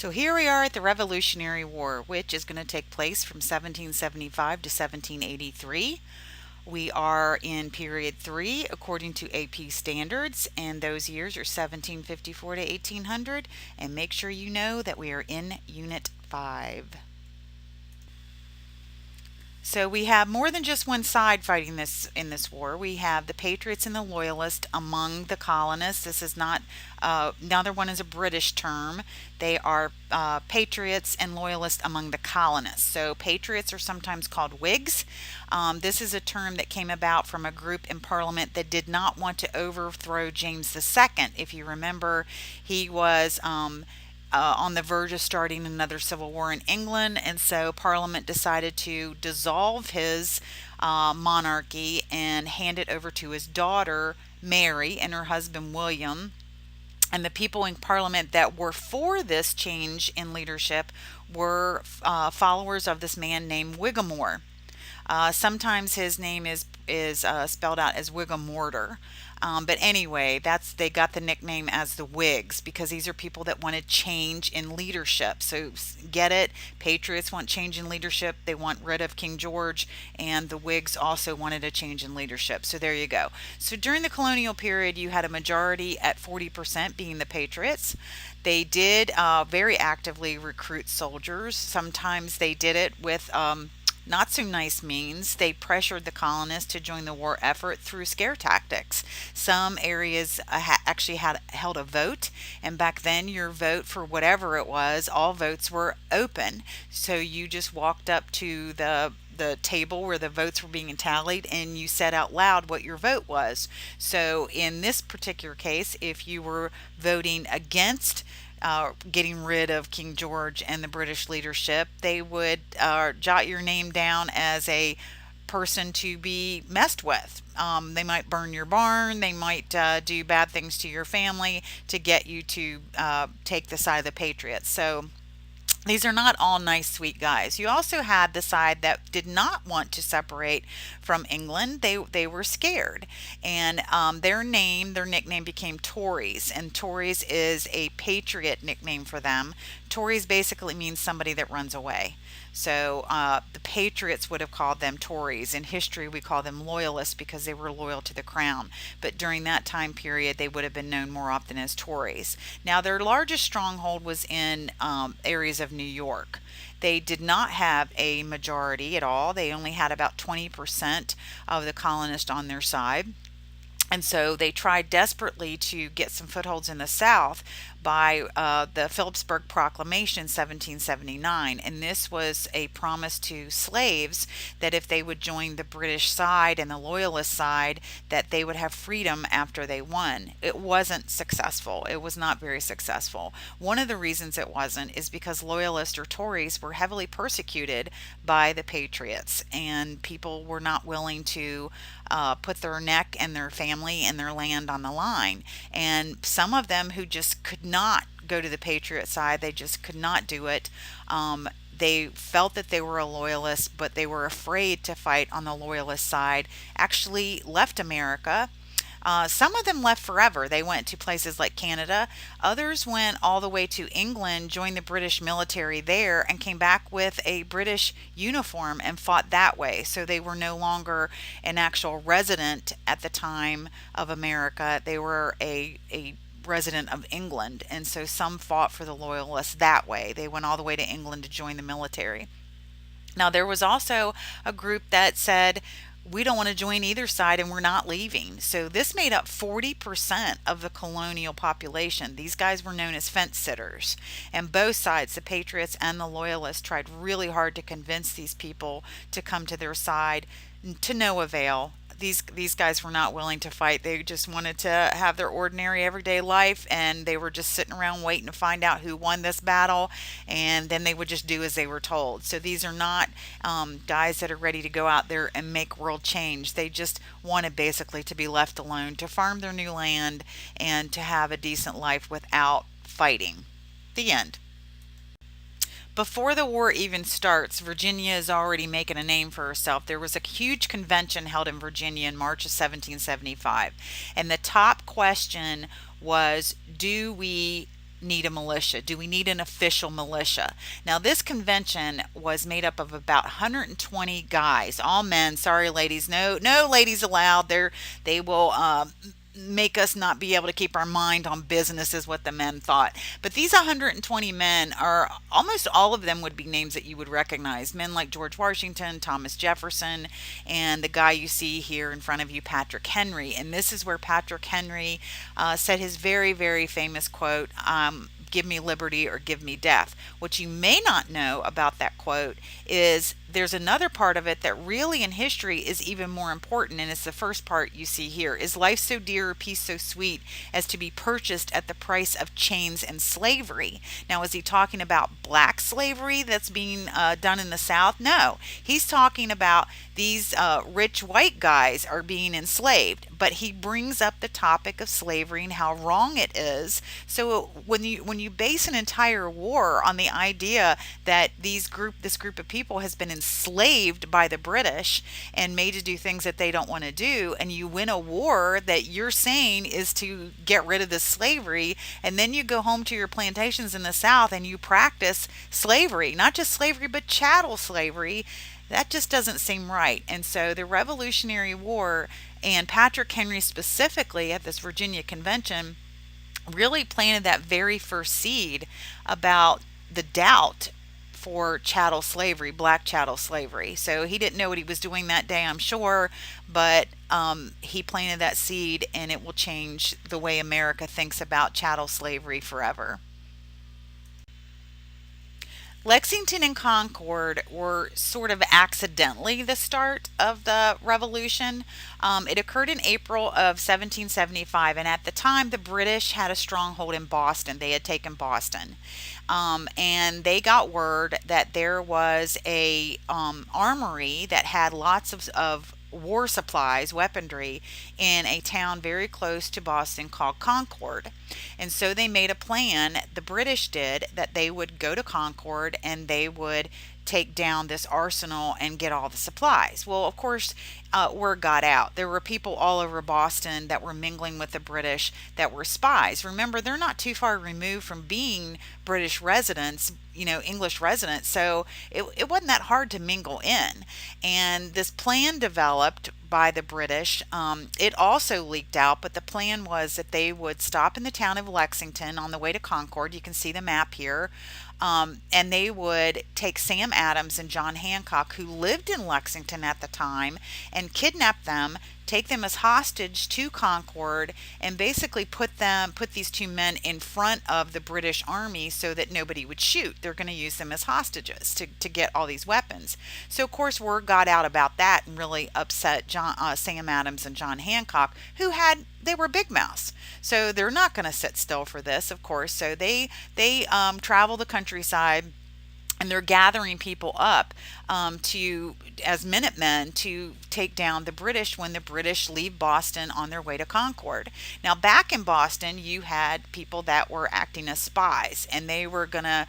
So here we are at the Revolutionary War, which is going to take place from 1775 to 1783. We are in period 3 according to AP standards, and those years are 1754 to 1800. And make sure you know that we are in Unit 5. So we have more than just one side fighting this in this war. We have the Patriots and the Loyalists among the colonists. This is not another one is a British term. They are Patriots and Loyalists among the colonists. So Patriots are sometimes called Whigs. This is a term that came about from a group in Parliament that did not want to overthrow James II. If you remember, he was on the verge of starting another civil war in England, and so Parliament decided to dissolve his monarchy and hand it over to his daughter Mary and her husband William. And the people in Parliament that were for this change in leadership were followers of this man named Whigamore. Sometimes his name is spelled out as Whigamortar. But anyway, they got the nickname as the Whigs because these are people that wanted change in leadership. So get it? Patriots want change in leadership. They want rid of King George, and the Whigs also wanted a change in leadership. So there you go. So during the colonial period, you had a majority at 40% being the Patriots. They did very actively recruit soldiers. Sometimes they did it with not so nice means. They pressured the colonists to join the war effort through scare tactics. Some areas actually had held a vote, and back then your vote for whatever it was, all votes were open. So you just walked up to the table where the votes were being tallied and you said out loud what your vote was. So in this particular case, if you were voting against getting rid of King George and the British leadership, they would jot your name down as a person to be messed with. They might burn your barn, they might do bad things to your family to get you to take the side of the Patriots. So these are not all nice, sweet guys. You also had the side that did not want to separate from England. They were scared, and their nickname became Tories, and Tories is a patriot nickname for them. Tories basically means somebody that runs away. So the Patriots would have called them Tories. In history, we call them Loyalists because they were loyal to the crown. But during that time period, they would have been known more often as Tories. Now, their largest stronghold was in areas of New York. They did not have a majority at all. They only had about 20% of the colonists on their side. And so they tried desperately to get some footholds in the South by the Phillipsburg Proclamation 1779. And this was a promise to slaves that if they would join the British side and the Loyalist side, that they would have freedom after they won. It wasn't successful. It was not very successful. One of the reasons it wasn't is because Loyalists or Tories were heavily persecuted by the Patriots, and people were not willing to put their neck and their family and their land on the line. And some of them who just could not go to the Patriot side, they just could not do it. They felt that they were a loyalist, but they were afraid to fight on the loyalist side, actually left America. Some of them left forever. They went to places like Canada. Others went all the way to England, joined the British military there, and came back with a British uniform and fought that way. So they were no longer an actual resident at the time of America. They were a resident of England. And so some fought for the Loyalists that way. They went all the way to England to join the military. Now, there was also a group that said, we don't want to join either side and we're not leaving. So this made up 40% of the colonial population. These guys were known as fence sitters. And both sides, the Patriots and the Loyalists, tried really hard to convince these people to come to their side, to no avail. These guys were not willing to fight. They just wanted to have their ordinary everyday life, and they were just sitting around waiting to find out who won this battle, and then they would just do as they were told. So these are not guys that are ready to go out there and make world change. They just wanted basically to be left alone, to farm their new land, and to have a decent life without fighting. The end. Before the war even starts, Virginia is already making a name for herself. There was a huge convention held in Virginia in March of 1775, and the top question was, do we need a militia? Do we need an official militia? Now, this convention was made up of about 120 guys, all men. Sorry, ladies, no ladies allowed. They will make us not be able to keep our mind on business, is what the men thought. But these 120 men are almost all of them would be names that you would recognize. Men like George Washington, Thomas Jefferson, and the guy you see here in front of you, Patrick Henry. And this is where Patrick Henry said his very famous quote, give me liberty or give me death. What you may not know about that quote is there's another part of it that really in history is even more important, and it's the first part you see here. Is life so dear or peace so sweet as to be purchased at the price of chains and slavery? Now, is he talking about black slavery that's being done in the South? No, he's talking about these rich white guys are being enslaved, but he brings up the topic of slavery and how wrong it is. So when you base an entire war on the idea that this group of people has been enslaved by the British and made to do things that they don't want to do, and you win a war that you're saying is to get rid of the slavery, and then you go home to your plantations in the South and you practice slavery, not just slavery but chattel slavery, that just doesn't seem right. And so the Revolutionary War, and Patrick Henry specifically at this Virginia Convention, really planted that very first seed about the doubt for chattel slavery, black chattel slavery. So he didn't know what he was doing that day, I'm sure, but he planted that seed, and it will change the way America thinks about chattel slavery forever. Lexington and Concord were sort of accidentally the start of the revolution. It occurred in April of 1775, and at the time, the British had a stronghold in Boston. They had taken Boston. And they got word that there was a armory that had lots of war supplies, weaponry, in a town very close to Boston called Concord. And so they made a plan, the British did, that they would go to Concord and they would take down this arsenal and get all the supplies. Well, of course, word got out. There were people all over Boston that were mingling with the British that were spies. Remember, they're not too far removed from being British residents, English residents. So it wasn't that hard to mingle in. And this plan developed by the British. It also leaked out, but the plan was that they would stop in the town of Lexington on the way to Concord. You can see the map here. And they would take Sam Adams and John Hancock, who lived in Lexington at the time, and kidnap them, take them as hostage to Concord, and basically put these two men in front of the British army so that nobody would shoot. They're going to use them as hostages to get all these weapons. So of course word got out about that and really upset Sam Adams and John Hancock, they were big mouths. So they're not going to sit still for this, of course. So they travel the countryside, and they're gathering people up to as Minutemen to take down the British when the British leave Boston on their way to Concord. Now, back in Boston, you had people that were acting as spies, and they were going to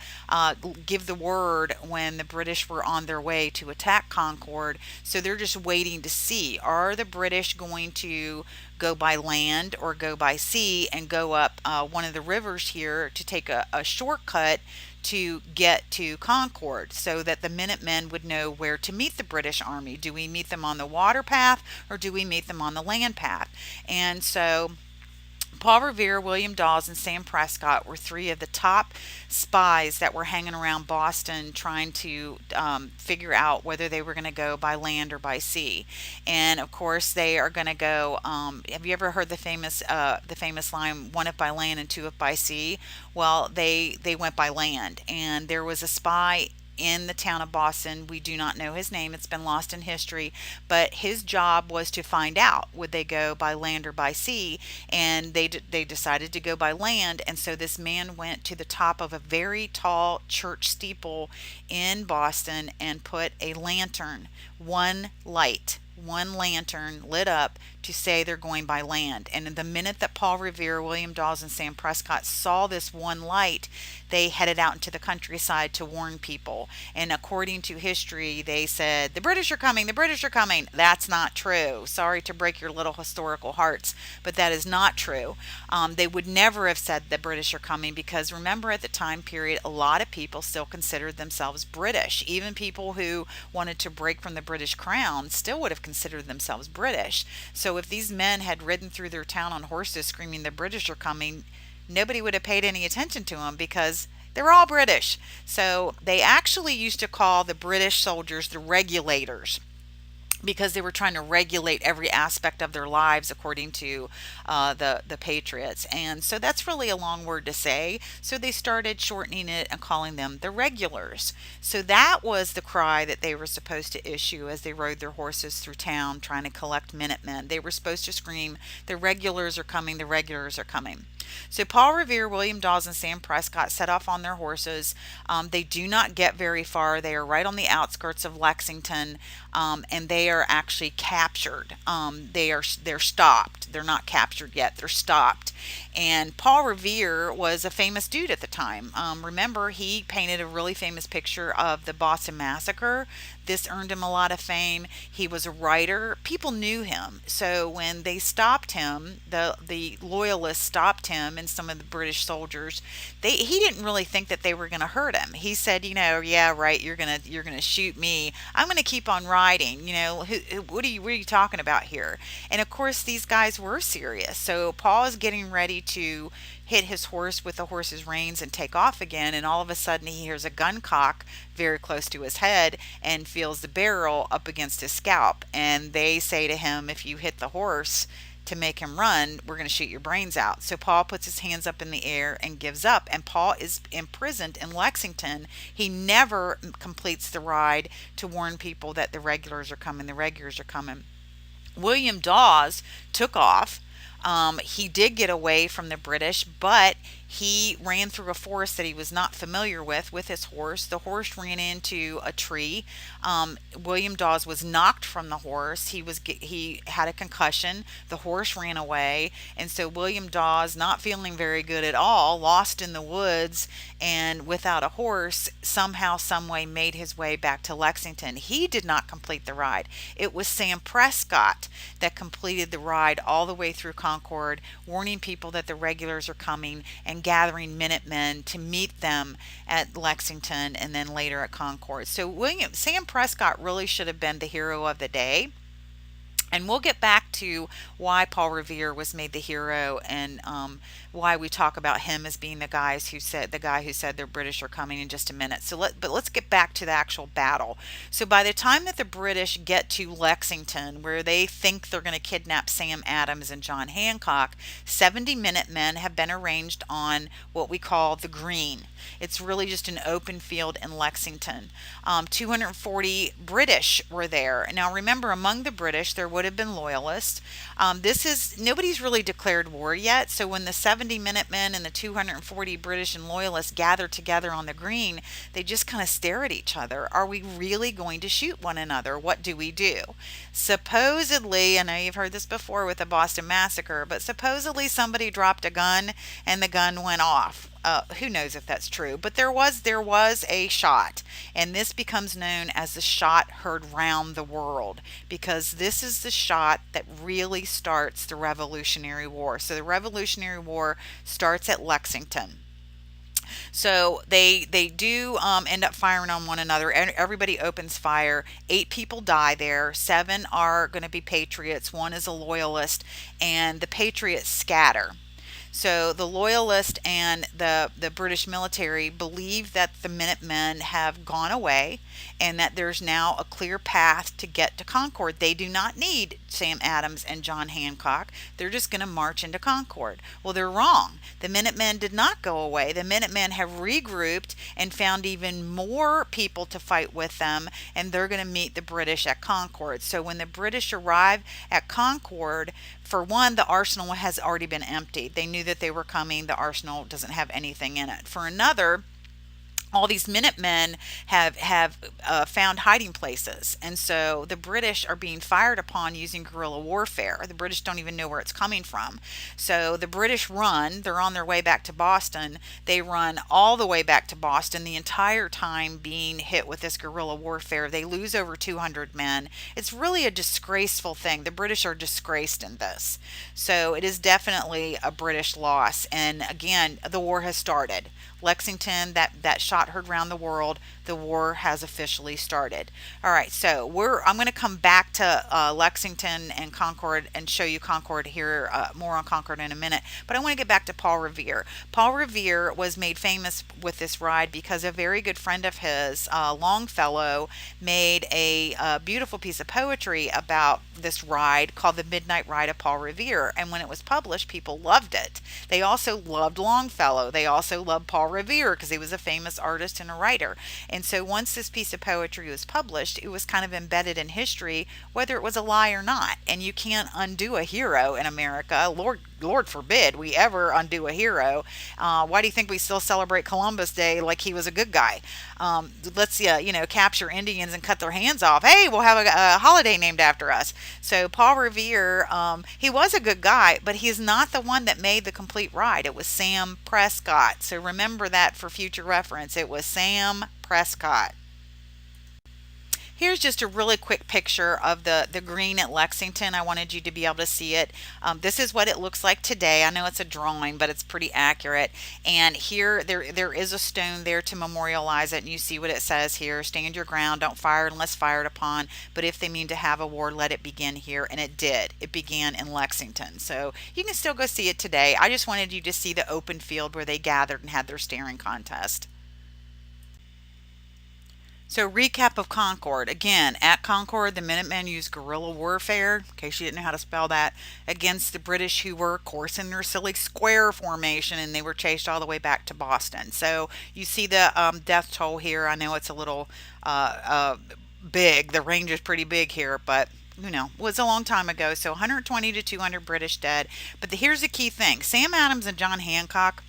give the word when the British were on their way to attack Concord. So they're just waiting to see, are the British going to go by land or go by sea and go up one of the rivers here to take a shortcut to get to Concord, so that the Minutemen would know where to meet the British Army. Do we meet them on the water path or do we meet them on the land path? And so Paul Revere, William Dawes, and Sam Prescott were three of the top spies that were hanging around Boston trying to figure out whether they were going to go by land or by sea. And of course, they are going to go. Have you ever heard the famous line, "One if by land and two if by sea"? Well, they went by land, and there was a spy in the town of Boston. We do not know his name. It's been lost in history, but his job was to find out would they go by land or by sea, and they decided to go by land. And so this man went to the top of a very tall church steeple in Boston and put a lantern, one light one lantern lit up to say they're going by land. And the minute that Paul Revere, William Dawes, and Sam Prescott saw this one light, they headed out into the countryside to warn people. And according to history, they said, the British are coming, the British are coming. That's not true. Sorry to break your little historical hearts, but that is not true. They would never have said the British are coming, because remember, at the time period, a lot of people still considered themselves British. Even people who wanted to break from the British crown still would have considered themselves British. So if these men had ridden through their town on horses screaming the British are coming, nobody would have paid any attention to them, because they're all British. So they actually used to call the British soldiers the regulators, because they were trying to regulate every aspect of their lives according to the Patriots. And so that's really a long word to say. So they started shortening it and calling them the regulars. So that was the cry that they were supposed to issue as they rode their horses through town trying to collect Minutemen. They were supposed to scream, the regulars are coming, the regulars are coming. So Paul Revere, William Dawes, and Sam Prescott set off on their horses. They do not get very far. They are right on the outskirts of Lexington, and they are actually captured. They're stopped. They're not captured yet. They're stopped. And Paul Revere was a famous dude at the time. Remember, he painted a really famous picture of the Boston Massacre. This earned him a lot of fame. He was a writer. People knew him. So when they stopped him, the loyalists stopped him, and some of the British soldiers, he didn't really think that they were going to hurt him. He said, yeah, right, you're gonna shoot me. I'm going to keep on riding. What are you talking about here? And of course, these guys were serious. So Paul is getting ready to hit his horse with the horse's reins and take off again, and all of a sudden he hears a gun cock very close to his head and feels the barrel up against his scalp. And they say to him, if you hit the horse to make him run, we're going to shoot your brains out. So Paul puts his hands up in the air and gives up, and Paul is imprisoned in Lexington. He never completes the ride to warn people that the regulars are coming, the regulars are coming. William Dawes took off. He did get away from the British, but he ran through a forest that he was not familiar with his horse. The horse ran into a tree. William Dawes was knocked from the horse. He had a concussion. The horse ran away, and so William Dawes, not feeling very good at all, lost in the woods and without a horse, somehow, some way made his way back to Lexington. He did not complete the ride. It was Sam Prescott that completed the ride all the way through Concord, warning people that the regulars are coming and gathering Minutemen to meet them at Lexington and then later at Concord. So Sam Prescott really should have been the hero of the day. And we'll get back to why Paul Revere was made the hero, and why we talk about him as being the guy who said the British are coming in just a minute. But let's get back to the actual battle. So by the time that the British get to Lexington, where they think they're going to kidnap Sam Adams and John Hancock, 70 Minutemen have been arranged on what we call the Green. It's really just an open field in Lexington. 240 British were there. Now remember, among the British there would have been loyalists. Nobody's really declared war yet. So when the 70 Minutemen and the 240 British and loyalists gather together on the Green, they just kind of stare at each other. Are we really going to shoot one another? What do we do? Supposedly, I know you've heard this before with the Boston Massacre, but supposedly somebody dropped a gun and the gun went off. Who knows if that's true, but there was a shot, and this becomes known as the shot heard round the world, because this is the shot that really starts the Revolutionary War. So the Revolutionary War starts at Lexington. So they do end up firing on one another. Everybody opens fire. 8 people die there. 7 are going to be patriots. 1 is a loyalist, and the patriots scatter. So the Loyalists and the British military believe that the Minutemen have gone away, and that there's now a clear path to get to Concord. They do not need Sam Adams and John Hancock. They're just going to march into Concord. Well, they're wrong. The Minutemen did not go away. The Minutemen have regrouped and found even more people to fight with them, and they're going to meet the British at Concord. So when the British arrive at Concord, for one, the arsenal has already been emptied. They knew that they were coming. The arsenal doesn't have anything in it. For another, all these Minutemen have found hiding places, and so the British are being fired upon using guerrilla warfare. The British don't even know where it's coming from, so the British run. They're on their way back to Boston. They run all the way back to Boston. The entire time being hit with this guerrilla warfare, they lose over 200 men. It's really a disgraceful thing. The British are disgraced in this, so it is definitely a British loss. And again, the war has started. Lexington, that shot heard round the world. The war has officially started. All right, so I'm going to come back to Lexington and Concord and show you Concord here, more on Concord in a minute. But I want to get back to Paul Revere. Paul Revere was made famous with this ride because a very good friend of his, Longfellow, made a beautiful piece of poetry about this ride called the Midnight Ride of Paul Revere. And when it was published, people loved it. They also loved Longfellow. They also loved Paul Revere because he was a famous artist and a writer. And so once this piece of poetry was published, it was kind of embedded in history, whether it was a lie or not. And you can't undo a hero in America. Lord forbid we ever undo a hero. Why do you think we still celebrate Columbus Day like he was a good guy? Let's capture Indians and cut their hands off. Hey, we'll have a holiday named after us. So Paul Revere, he was a good guy, but he's not the one that made the complete ride. It was Sam Prescott. So remember that for future reference. It was Sam Prescott. Here's just a really quick picture of the green at Lexington. I wanted you to be able to see it. This is what it looks like today. I know it's a drawing, but it's pretty accurate. And here, there is a stone there to memorialize it. And you see what it says here. Stand your ground. Don't fire unless fired upon. But if they mean to have a war, let it begin here. And it did. It began in Lexington. So you can still go see it today. I just wanted you to see the open field where they gathered and had their staring contest. So, recap of Concord. Again, at Concord, the Minutemen used guerrilla warfare, in case you didn't know how to spell that, against the British, who were, of course, in their silly square formation, and they were chased all the way back to Boston. So, you see the death toll here. I know it's a little big. The range is pretty big here, but was a long time ago. So, 120 to 200 British dead. But here's the key thing: Sam Adams and John Hancock,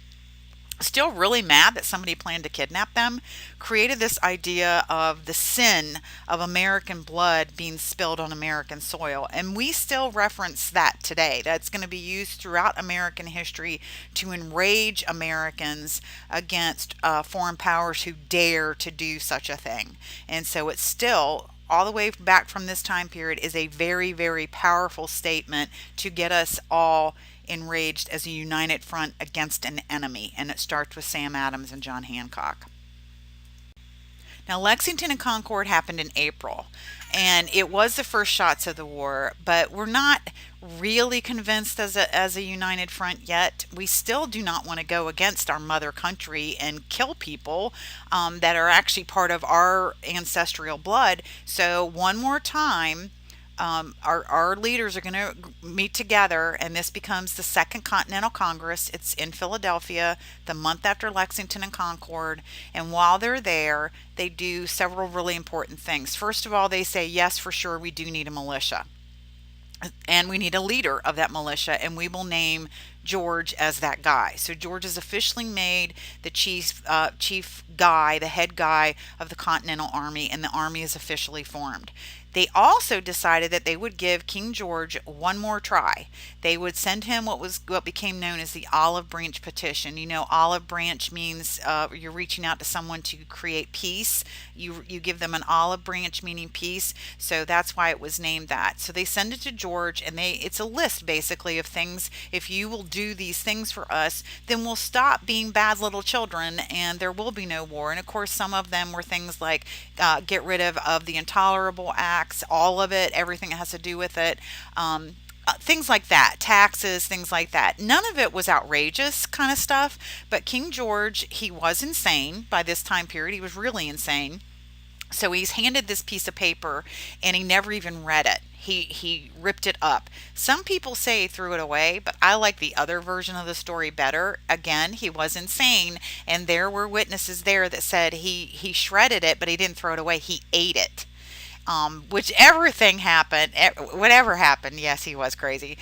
still really mad that somebody planned to kidnap them, created this idea of the sin of American blood being spilled on American soil. And we still reference that today. That's going to be used throughout American history to enrage Americans against foreign powers who dare to do such a thing. And so it's still, all the way back from this time period, is a very, very powerful statement to get us all enraged as a united front against an enemy. And it starts with Sam Adams and John Hancock. Now, Lexington and Concord happened in April, and it was the first shots of the war, but we're not really convinced as a united front yet. We still do not want to go against our mother country and kill people that are actually part of our ancestral blood. So one more time, our leaders are going to meet together, and this becomes the Second Continental Congress. It's in Philadelphia, the month after Lexington and Concord. And while they're there, they do several really important things. First of all, they say, yes, for sure, we do need a militia. And we need a leader of that militia, and we will name George as that guy. So George is officially made the chief guy, the head guy of the Continental Army, and the army is officially formed. They also decided that they would give King George one more try. They would send him what became known as the Olive Branch Petition. Olive branch means you're reaching out to someone to create peace. You give them an olive branch, meaning peace. So that's why it was named that. So they send it to George, and it's a list basically of things. If you will do these things for us, then we'll stop being bad little children, and there will be no war. And of course, some of them were things like get rid of the Intolerable Act. All of it, everything that has to do with it, things like that, taxes, things like that. None of it was outrageous kind of stuff, but King George, he was insane by this time period. He was really insane. So he's handed this piece of paper, and he never even read it. He ripped it up. Some people say he threw it away, but I like the other version of the story better. Again, he was insane, and there were witnesses there that said he shredded it, but he didn't throw it away. He ate it. Whichever thing happened, whatever happened, yes, he was crazy.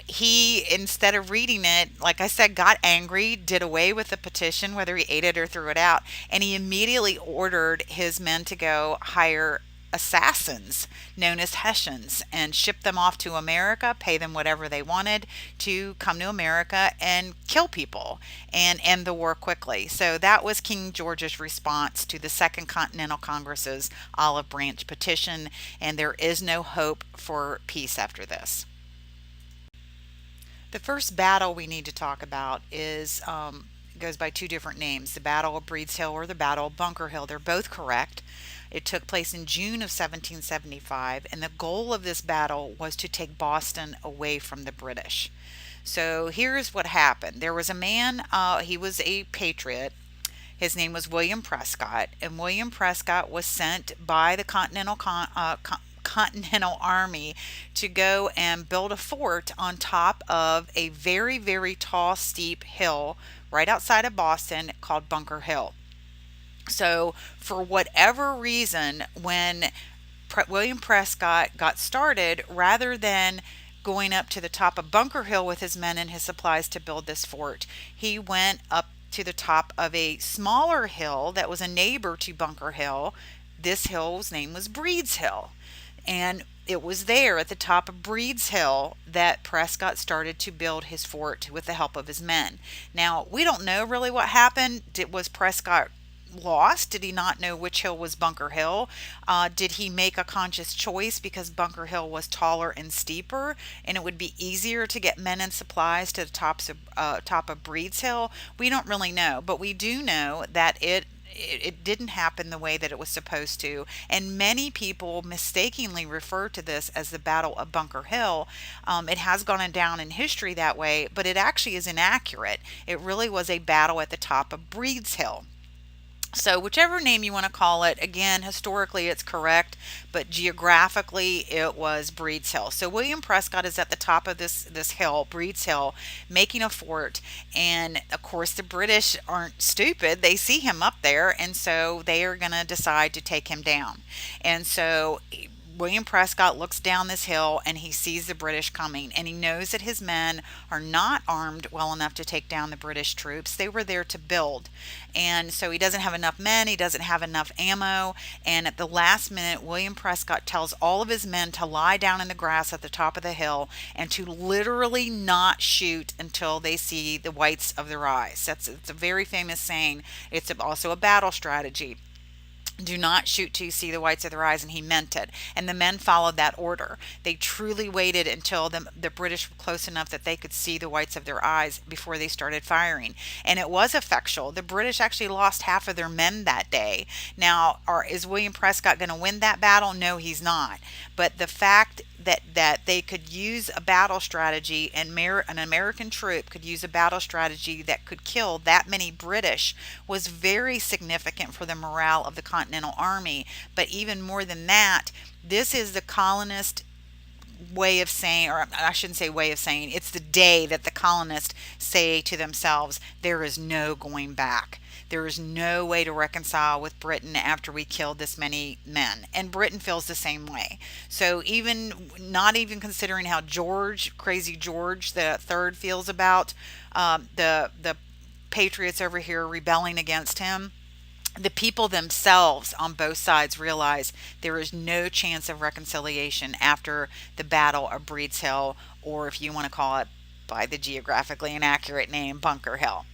He, instead of reading it, like I said, got angry, did away with the petition, whether he ate it or threw it out, and he immediately ordered his men to go hire assassins known as Hessians and ship them off to America, pay them whatever they wanted to come to America and kill people and end the war quickly. So that was King George's response to the Second Continental Congress's Olive Branch petition, and there is no hope for peace after this. The first battle we need to talk about is goes by two different names: the Battle of Breed's Hill or the Battle of Bunker Hill. They're both correct. It took place in June of 1775, and the goal of this battle was to take Boston away from the British. So here's what happened. There was a man, he was a patriot. His name was William Prescott, and William Prescott was sent by the Continental Army to go and build a fort on top of a very, very tall, steep hill right outside of Boston called Bunker Hill. So, for whatever reason, when William Prescott got started, rather than going up to the top of Bunker Hill with his men and his supplies to build this fort, he went up to the top of a smaller hill that was a neighbor to Bunker Hill. This hill's name was Breed's Hill. And it was there at the top of Breed's Hill that Prescott started to build his fort with the help of his men. Now, we don't know really what happened. Was Prescott lost? Did he not know which hill was Bunker Hill? Did he make a conscious choice because Bunker Hill was taller and steeper, and it would be easier to get men and supplies to the top of Breed's Hill? We don't really know, but we do know that it didn't happen the way that it was supposed to, and many people mistakenly refer to this as the Battle of Bunker Hill. It has gone down in history that way, but it actually is inaccurate. It really was a battle at the top of Breed's Hill. So, whichever name you want to call it, again, historically it's correct, but geographically it was Breed's Hill. So, William Prescott is at the top of this hill, Breed's Hill, making a fort. And of course, the British aren't stupid. They see him up there, and so they are going to decide to take him down. And so, William Prescott looks down this hill and he sees the British coming, and he knows that his men are not armed well enough to take down the British troops. They were there to build. And so he doesn't have enough men, he doesn't have enough ammo. And at the last minute, William Prescott tells all of his men to lie down in the grass at the top of the hill and to literally not shoot until they see the whites of their eyes. It's a very famous saying. It's also a battle strategy: do not shoot till you see the whites of their eyes, and he meant it. And the men followed that order. They truly waited until the British were close enough that they could see the whites of their eyes before they started firing. And it was effectual. The British actually lost half of their men that day. Now, is William Prescott going to win that battle? No, he's not. But the fact that they could use a battle strategy, and an American troop could use a battle strategy that could kill that many British, was very significant for the morale of the Continental Army. But even more than that, this is the colonist way of saying, or I shouldn't say way of saying, it's the day that the colonists say to themselves, there is no going back. There is no way to reconcile with Britain after we killed this many men. And Britain feels the same way. So not even considering how Crazy George the Third feels about the patriots over here rebelling against him, the people themselves on both sides realize there is no chance of reconciliation after the Battle of Breed's Hill, or if you want to call it by the geographically inaccurate name, Bunker Hill.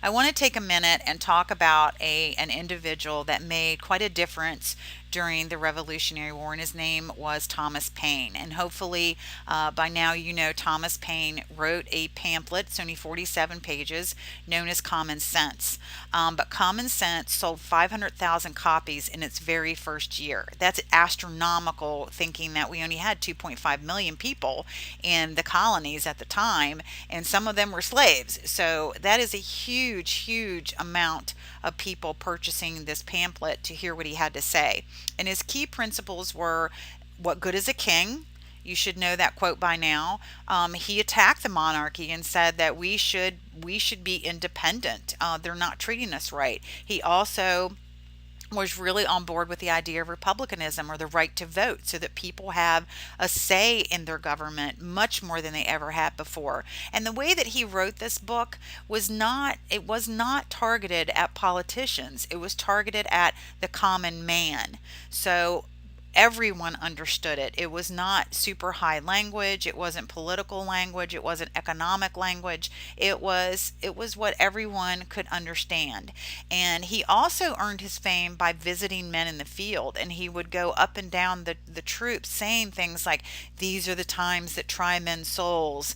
I want to take a minute and talk about an individual that made quite a difference during the Revolutionary War, and his name was Thomas Paine. And hopefully by now you know Thomas Paine wrote a pamphlet, it's only 47 pages, known as Common Sense. But Common Sense sold 500,000 copies in its very first year. That's astronomical, thinking that we only had 2.5 million people in the colonies at the time, and some of them were slaves. So that is a huge, huge amount of people purchasing this pamphlet to hear what he had to say. And his key principles were: what good is a king? You should know that quote by now. He attacked the monarchy and said that we should be independent. They're not treating us right. He also was really on board with the idea of republicanism, or the right to vote, so that people have a say in their government much more than they ever had before. And the way that he wrote this book was not targeted at politicians. It was targeted at the common man. So everyone understood it. It was not super high language, it wasn't political language, it wasn't economic language. It was what everyone could understand. And he also earned his fame by visiting men in the field, and he would go up and down the troops saying things like, these are the times that try men's souls.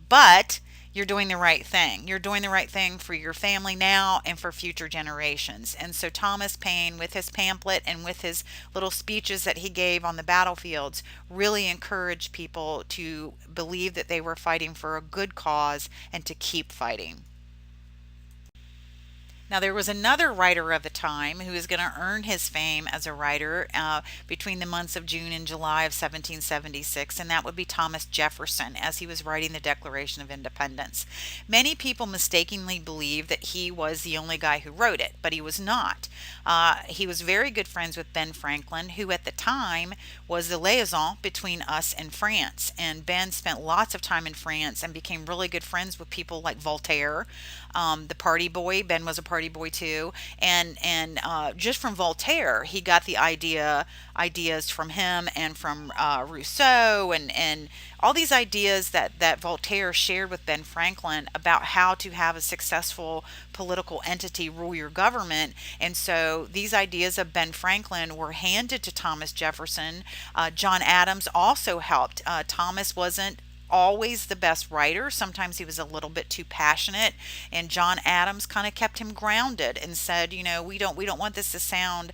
But you're doing the right thing. You're doing the right thing for your family now and for future generations. And so Thomas Paine, with his pamphlet and with his little speeches that he gave on the battlefields, really encouraged people to believe that they were fighting for a good cause and to keep fighting. Now, there was another writer of the time who is going to earn his fame as a writer between the months of June and July of 1776, and that would be Thomas Jefferson, as he was writing the Declaration of Independence. Many people mistakenly believe that he was the only guy who wrote it, but he was not. He was very good friends with Ben Franklin, who at the time was the liaison between us and France. And Ben spent lots of time in France and became really good friends with people like Voltaire, the party boy. Ben was a party boy too, and just from Voltaire, he got the ideas from him and from Rousseau, and all these ideas that Voltaire shared with Ben Franklin about how to have a successful political entity rule your government. And so these ideas of Ben Franklin were handed to Thomas Jefferson. John Adams also helped. Thomas wasn't always the best writer. Sometimes he was a little bit too passionate, and John Adams kind of kept him grounded and said, we don't want this to sound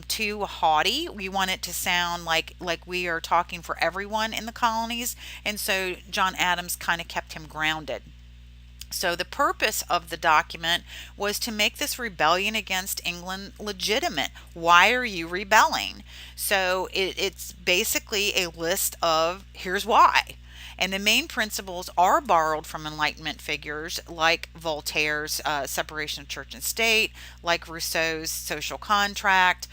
too haughty. We want it to sound like we are talking for everyone in the colonies. And so John Adams kind of kept him grounded. So the purpose of the document was to make this rebellion against England legitimate. Why are you rebelling? So it's basically a list of here's why. And the main principles are borrowed from Enlightenment figures like Voltaire's separation of church and state, like Rousseau's social contract,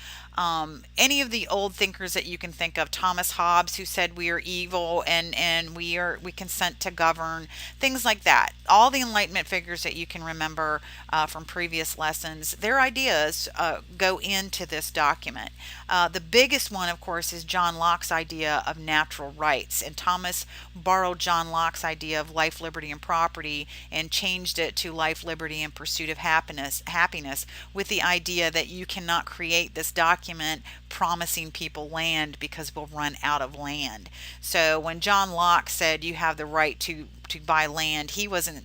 any of the old thinkers that you can think of, Thomas Hobbes, who said we are evil and we consent to govern, things like that. All the Enlightenment figures that you can remember from previous lessons, their ideas go into this document. The biggest one, of course, is John Locke's idea of natural rights, and Thomas borrowed John Locke's idea of life, liberty, and property and changed it to life, liberty, and pursuit of happiness, with the idea that you cannot create this document promising people land because we'll run out of land. So when John Locke said you have the right to buy land, he wasn't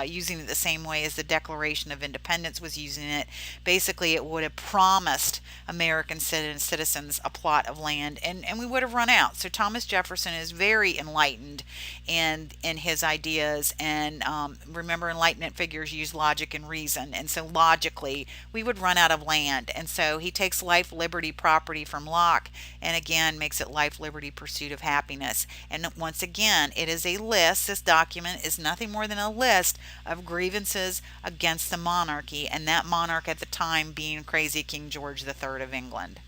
using it the same way as the Declaration of Independence was using it. Basically, it would have promised American citizens a plot of land, and we would have run out. So Thomas Jefferson is very enlightened in his ideas, and remember, Enlightenment figures use logic and reason, and so logically we would run out of land. And so he takes life, liberty, property from Locke, and again makes it life, liberty, pursuit of happiness. And once again, it is a list. This document is nothing more than a list of grievances against the monarchy, and that monarch at the time being crazy King George III of England.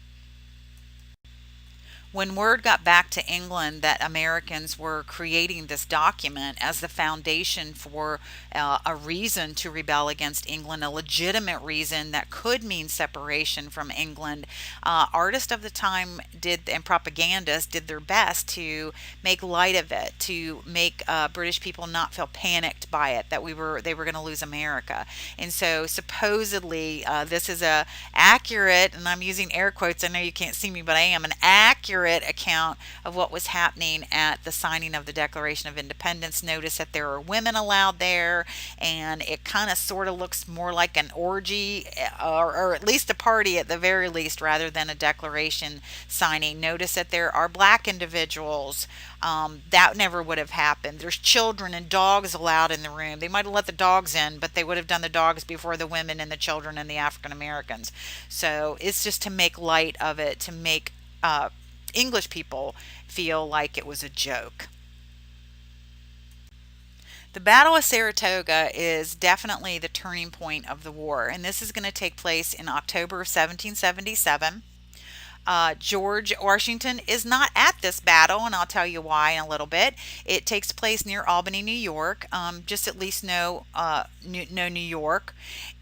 When word got back to England that Americans were creating this document as the foundation for a reason to rebel against England, a legitimate reason that could mean separation from England, artists of the time and propagandists did their best to make light of it, to make British people not feel panicked by it, that they were going to lose America. And so supposedly this is a accurate, and I'm using air quotes, I know you can't see me, but I am, an accurate account of what was happening at the signing of the Declaration of Independence. Notice that there are women allowed there, and it kind of sort of looks more like an orgy, or at least a party at the very least, rather than a declaration signing. Notice that there are black individuals. That never would have happened. There's children and dogs allowed in the room. They might have let the dogs in, but they would have done the dogs before the women and the children and the African Americans. So it's just to make light of it, to make English people feel like it was a joke. The Battle of Saratoga is definitely the turning point of the war, and this is going to take place in October of 1777. George Washington is not at this battle, and I'll tell you why in a little bit. It takes place near Albany, New York. Just at least know New York.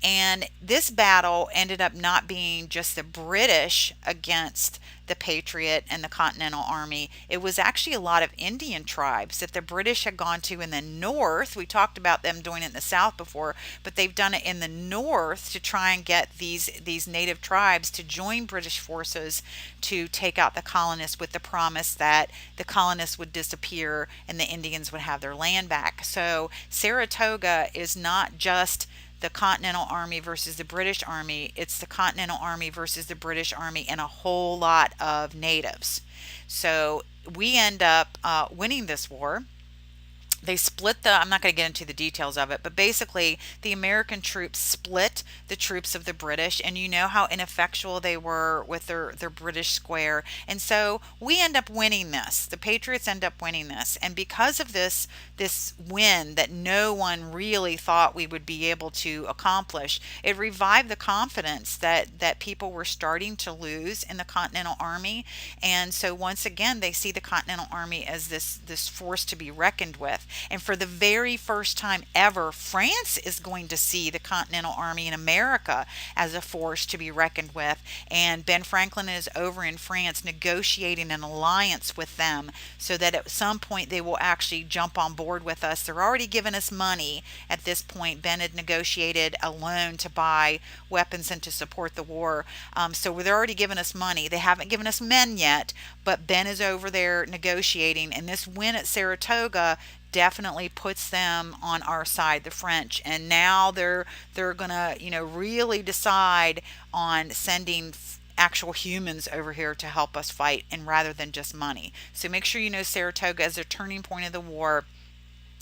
And this battle ended up not being just the British against the Patriot and the Continental Army. It was actually a lot of Indian tribes that the British had gone to in the north. We talked about them doing it in the south before, but they've done it in the north to try and get these native tribes to join British forces to take out the colonists, with the promise that the colonists would disappear and the Indians would have their land back. So Saratoga is not just the Continental Army versus the British Army, it's the Continental Army versus the British Army and a whole lot of natives. So we end up winning this war. They split I'm not going to get into the details of it, but basically the American troops split the troops of the British, and you know how ineffectual they were with their British square. And so we end up winning this. The Patriots end up winning this. And because of this win that no one really thought we would be able to accomplish, it revived the confidence that people were starting to lose in the Continental Army. And so once again they see the Continental Army as this force to be reckoned with. And for the very first time ever, France is going to see the Continental Army in America as a force to be reckoned with. And Ben Franklin is over in France negotiating an alliance with them so that at some point they will actually jump on board with us. They're already giving us money at this point. Ben had negotiated a loan to buy weapons and to support the war. So they're already giving us money. They haven't given us men yet, but Ben is over there negotiating. And this win at Saratoga definitely puts them on our side, the French. And now they're gonna really decide on sending actual humans over here to help us fight, and rather than just money. So make sure you know Saratoga is a turning point of the war.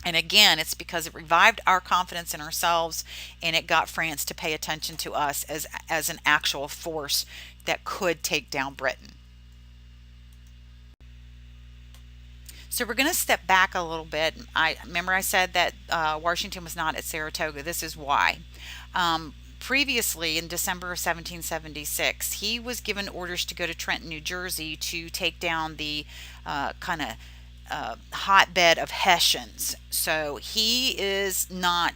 And again, it's because it revived our confidence in ourselves, and it got France to pay attention to us as an actual force that could take down Britain. So we're going to step back a little bit. I remember I said that Washington was not at Saratoga. This is why. Previously, in December of 1776, he was given orders to go to Trenton, New Jersey, to take down the kind of hotbed of Hessians. So he is not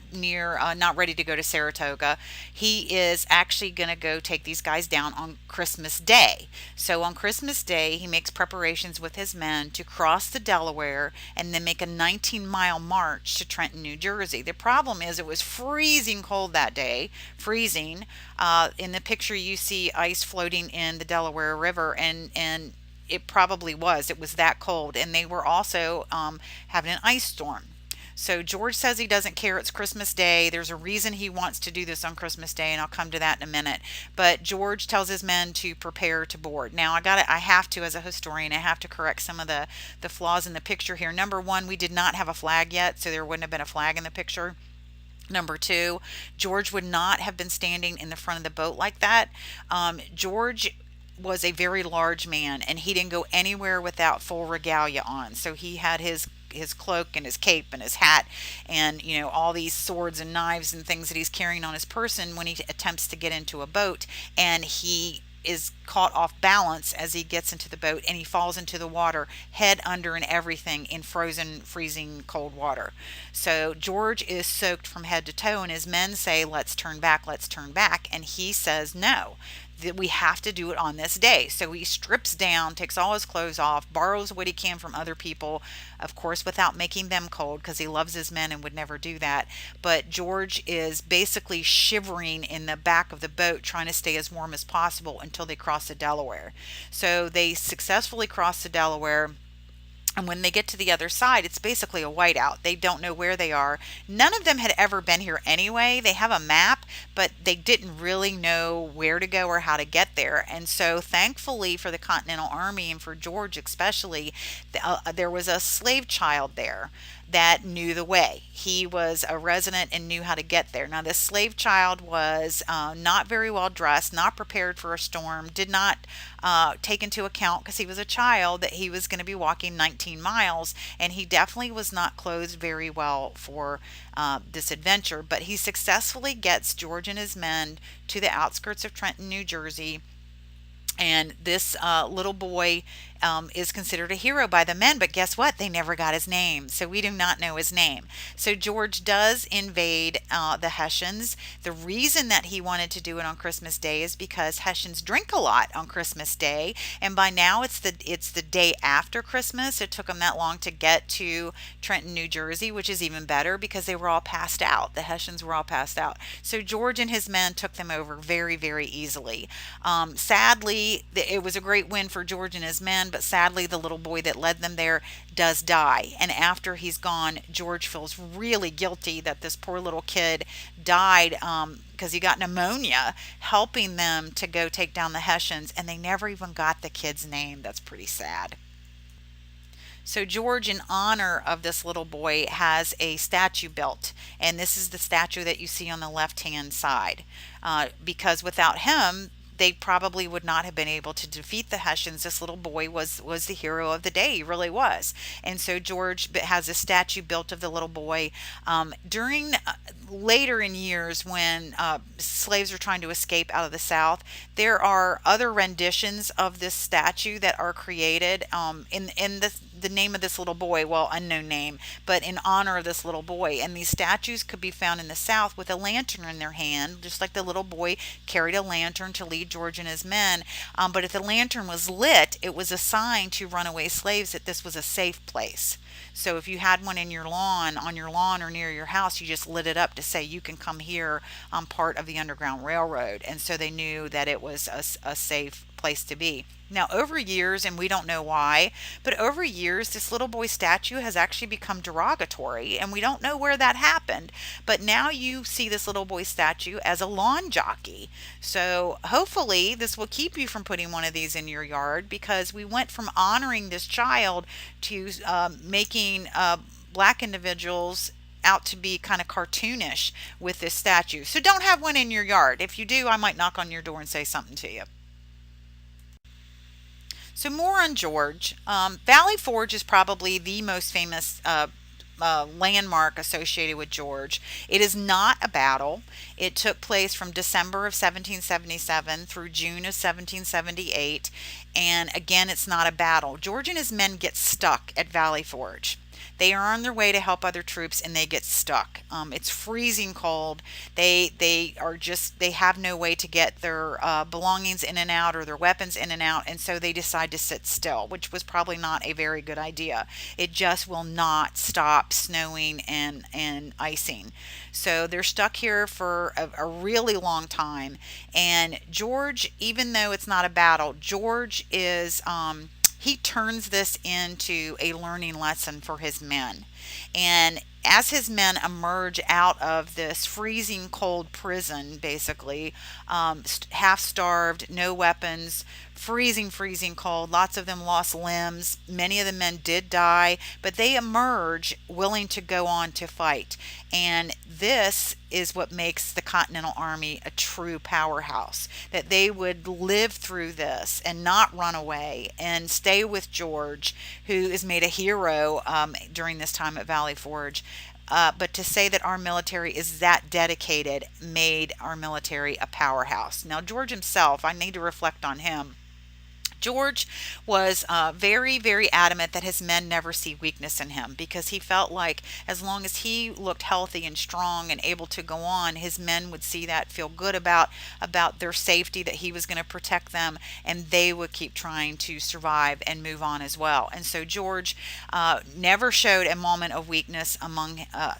ready to go to Saratoga. He is actually going to go take these guys down on Christmas Day. So on Christmas Day, he makes preparations with his men to cross the Delaware and then make a 19-mile march to Trenton, New Jersey. The problem is it was freezing cold that day, freezing. In the picture, you see ice floating in the Delaware River, and it probably was. It was that cold, and they were also having an ice storm. So George says he doesn't care. It's Christmas Day. There's a reason he wants to do this on Christmas Day, and I'll come to that in a minute. But George tells his men to prepare to board. Now I have to, as a historian, I have to correct some of the flaws in the picture here. Number one, we did not have a flag yet, so there wouldn't have been a flag in the picture. Number two, George would not have been standing in the front of the boat like that. George was a very large man, and he didn't go anywhere without full regalia on. So he had his cloak and his cape and his hat, and all these swords and knives and things that he's carrying on his person when he attempts to get into a boat. And he is caught off balance as he gets into the boat, and he falls into the water head under and everything in freezing cold water. So George is soaked from head to toe, and his men say, let's turn back, and he says no, that we have to do it on this day. So he strips down, takes all his clothes off, borrows what he can from other people, of course without making them cold, because he loves his men and would never do that. But George is basically shivering in the back of the boat, trying to stay as warm as possible until they cross the Delaware. So they successfully cross the Delaware. And when they get to the other side, it's basically a whiteout. They don't know where they are. None of them had ever been here anyway. They have a map, but they didn't really know where to go or how to get there. And so thankfully for the Continental Army, and for George especially, there was a slave child there that knew the way. He was a resident and knew how to get there. Now, this slave child was not very well dressed, not prepared for a storm, did not take into account, because he was a child, that he was going to be walking 19 miles, and he definitely was not clothed very well for this adventure. But he successfully gets George and his men to the outskirts of Trenton, New Jersey, and this little boy is considered a hero by the men, but guess what? They never got his name, so we do not know his name. So George does invade the Hessians. The reason that he wanted to do it on Christmas Day is because Hessians drink a lot on Christmas Day, and by now it's the day after Christmas. It took them that long to get to Trenton, New Jersey, which is even better because they were all passed out. The Hessians were all passed out. So George and his men took them over very, very easily. Sadly, it was a great win for George and his men, but sadly, the little boy that led them there does die. And after he's gone, George feels really guilty that this poor little kid died because he got pneumonia helping them to go take down the Hessians, and they never even got the kid's name. That's pretty sad. So George, in honor of this little boy, has a statue built, and this is the statue that you see on the left-hand side. Because without him, they probably would not have been able to defeat the Hessians. This little boy was the hero of the day. He really was. And so George has a statue built of the little boy. During later in years, when slaves are trying to escape out of the South, there are other renditions of this statue that are created in the name of this little boy, well, unknown name, but in honor of this little boy. And these statues could be found in the South with a lantern in their hand, just like the little boy carried a lantern to lead George and his men. But if the lantern was lit, it was a sign to runaway slaves that this was a safe place. So if you had one in your lawn, on your lawn or near your house, you just lit it up to say you can come here. I'm part of the Underground Railroad. And so they knew that it was a safe place to be. Now, over years, and we don't know why, but over years, this little boy statue has actually become derogatory, and we don't know where that happened. But now you see this little boy statue as a lawn jockey. So hopefully, this will keep you from putting one of these in your yard, because we went from honoring this child to making black individuals out to be kind of cartoonish with this statue. So don't have one in your yard. If you do, I might knock on your door and say something to you. So more on George. Valley Forge is probably the most famous landmark associated with George. It is not a battle. It took place from December of 1777 through June of 1778. And again, it's not a battle. George and his men get stuck at Valley Forge. They are on their way to help other troops, and they get stuck. It's freezing cold. They have no way to get their belongings in and out, or their weapons in and out, and so they decide to sit still, which was probably not a very good idea. It just will not stop snowing and icing. So they're stuck here for a really long time. And George, even though it's not a battle, George is he turns this into a learning lesson for his men. And as his men emerge out of this freezing cold prison, basically, half starved, no weapons, freezing cold, lots of them lost limbs. Many of the men did die, but they emerge willing to go on to fight. And this is what makes the Continental Army a true powerhouse, that they would live through this and not run away and stay with George, who is made a hero during this time at Valley Forge. But to say that our military is that dedicated made our military a powerhouse. Now, George himself, I need to reflect on him. George was very, very adamant that his men never see weakness in him, because he felt like as long as he looked healthy and strong and able to go on, his men would see that, feel good about their safety, that he was going to protect them, and they would keep trying to survive and move on as well. And so George never showed a moment of weakness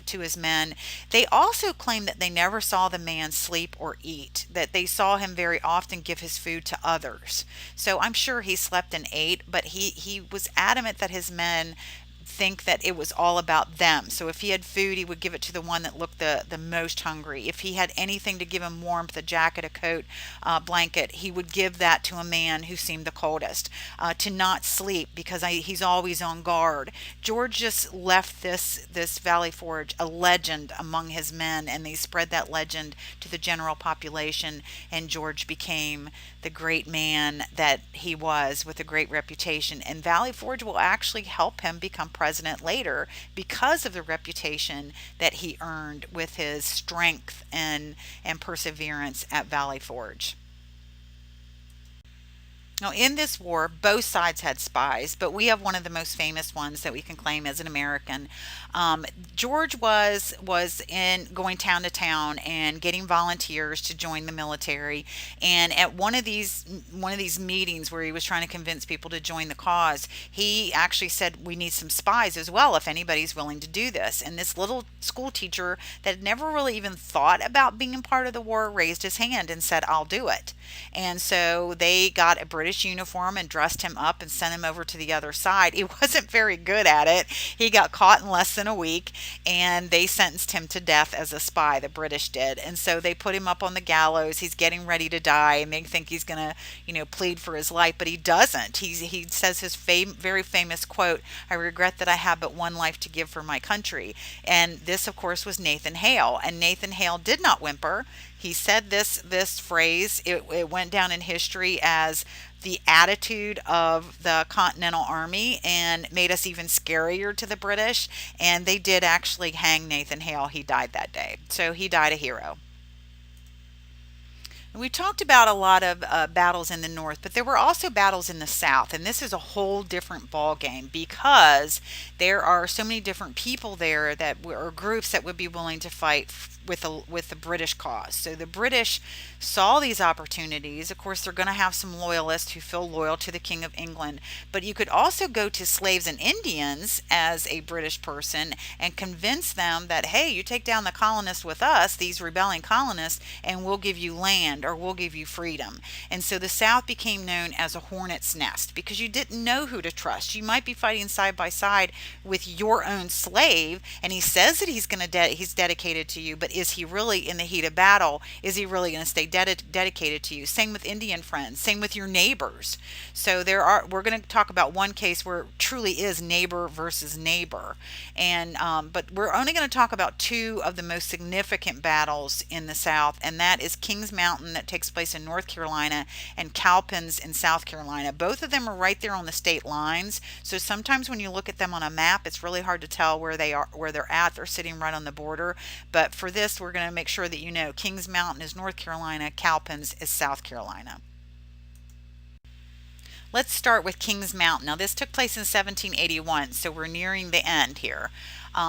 to his men. They also claimed that they never saw the man sleep or eat, that they saw him very often give his food to others. So I'm sure he slept and ate, but he was adamant that his men think that it was all about them. So if he had food, he would give it to the one that looked the most hungry. If he had anything to give him warmth, a jacket, a coat, blanket, he would give that to a man who seemed the coldest. To not sleep because he's always on guard. George just left this Valley Forge a legend among his men, and they spread that legend to the general population. And George became the great man that he was with a great reputation. And Valley Forge will actually help him become president later because of the reputation that he earned with his strength and perseverance at Valley Forge. Now, in this war, both sides had spies, but we have one of the most famous ones that we can claim as an American. George was in going town to town and getting volunteers to join the military. And at one of these meetings where he was trying to convince people to join the cause, he actually said, "We need some spies as well if anybody's willing to do this." And this little school teacher that had never really even thought about being part of the war raised his hand and said, "I'll do it." And so they got a British uniform and dressed him up and sent him over to the other side. He wasn't very good at it. He got caught in less than a week, and they sentenced him to death as a spy. The British did. And so they put him up on the gallows. He's getting ready to die, and they think he's going to, plead for his life, but he doesn't. He says his very famous quote, "I regret that I have but one life to give for my country." And this, of course, was Nathan Hale. And Nathan Hale did not whimper. He said this phrase. It went down in history as the attitude of the Continental Army and made us even scarier to the British. And they did actually hang Nathan Hale. He died that day. So he died a hero. We talked about a lot of battles in the north, but there were also battles in the south, and this is a whole different ball game because there are so many different people there or groups that would be willing to fight with the British cause. So the British saw these opportunities. Of course, they're going to have some loyalists who feel loyal to the King of England, but you could also go to slaves and Indians as a British person and convince them that, hey, you take down the colonists with us, these rebelling colonists, and we'll give you land or we'll give you freedom. And so the South became known as a hornet's nest because you didn't know who to trust. You might be fighting side by side with your own slave, and he says that he's dedicated to you, but is he really in the heat of battle? Is he really going to stay dedicated to you? Same with Indian friends, same with your neighbors. So we're going to talk about one case where it truly is neighbor versus neighbor. And but we're only going to talk about two of the most significant battles in the South, and that is Kings Mountain that takes place in North Carolina and Cowpens in South Carolina. Both of them are right there on the state lines. So sometimes when you look at them on a map, it's really hard to tell where they're at. They're sitting right on the border. But for this, we're going to make sure that Kings Mountain is North Carolina, Cowpens is South Carolina. Let's start with Kings Mountain. Now, this took place in 1781, so we're nearing the end here.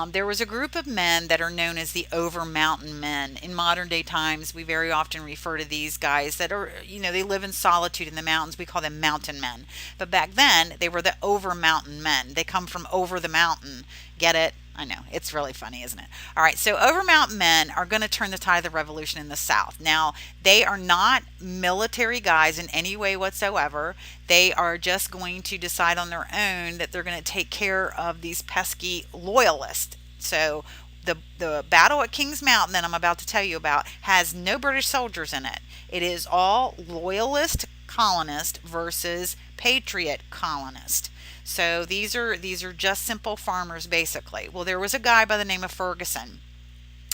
There was a group of men that are known as the Over Mountain Men. In modern day times, we very often refer to these guys that are, they live in solitude in the mountains. We call them mountain men. But back then, they were the Over Mountain Men. They come from over the mountain. Get it? I know. It's really funny, isn't it? All right. So Over Mountain Men are going to turn the tide of the revolution in the South. Now, they are not military guys in any way whatsoever. They are just going to decide on their own that they're going to take care of these pesky loyalists. So the battle at Kings Mountain that I'm about to tell you about has no British soldiers in it. It is all loyalist colonists versus patriot colonists. So these are just simple farmers basically. Well, there was a guy by the name of Ferguson.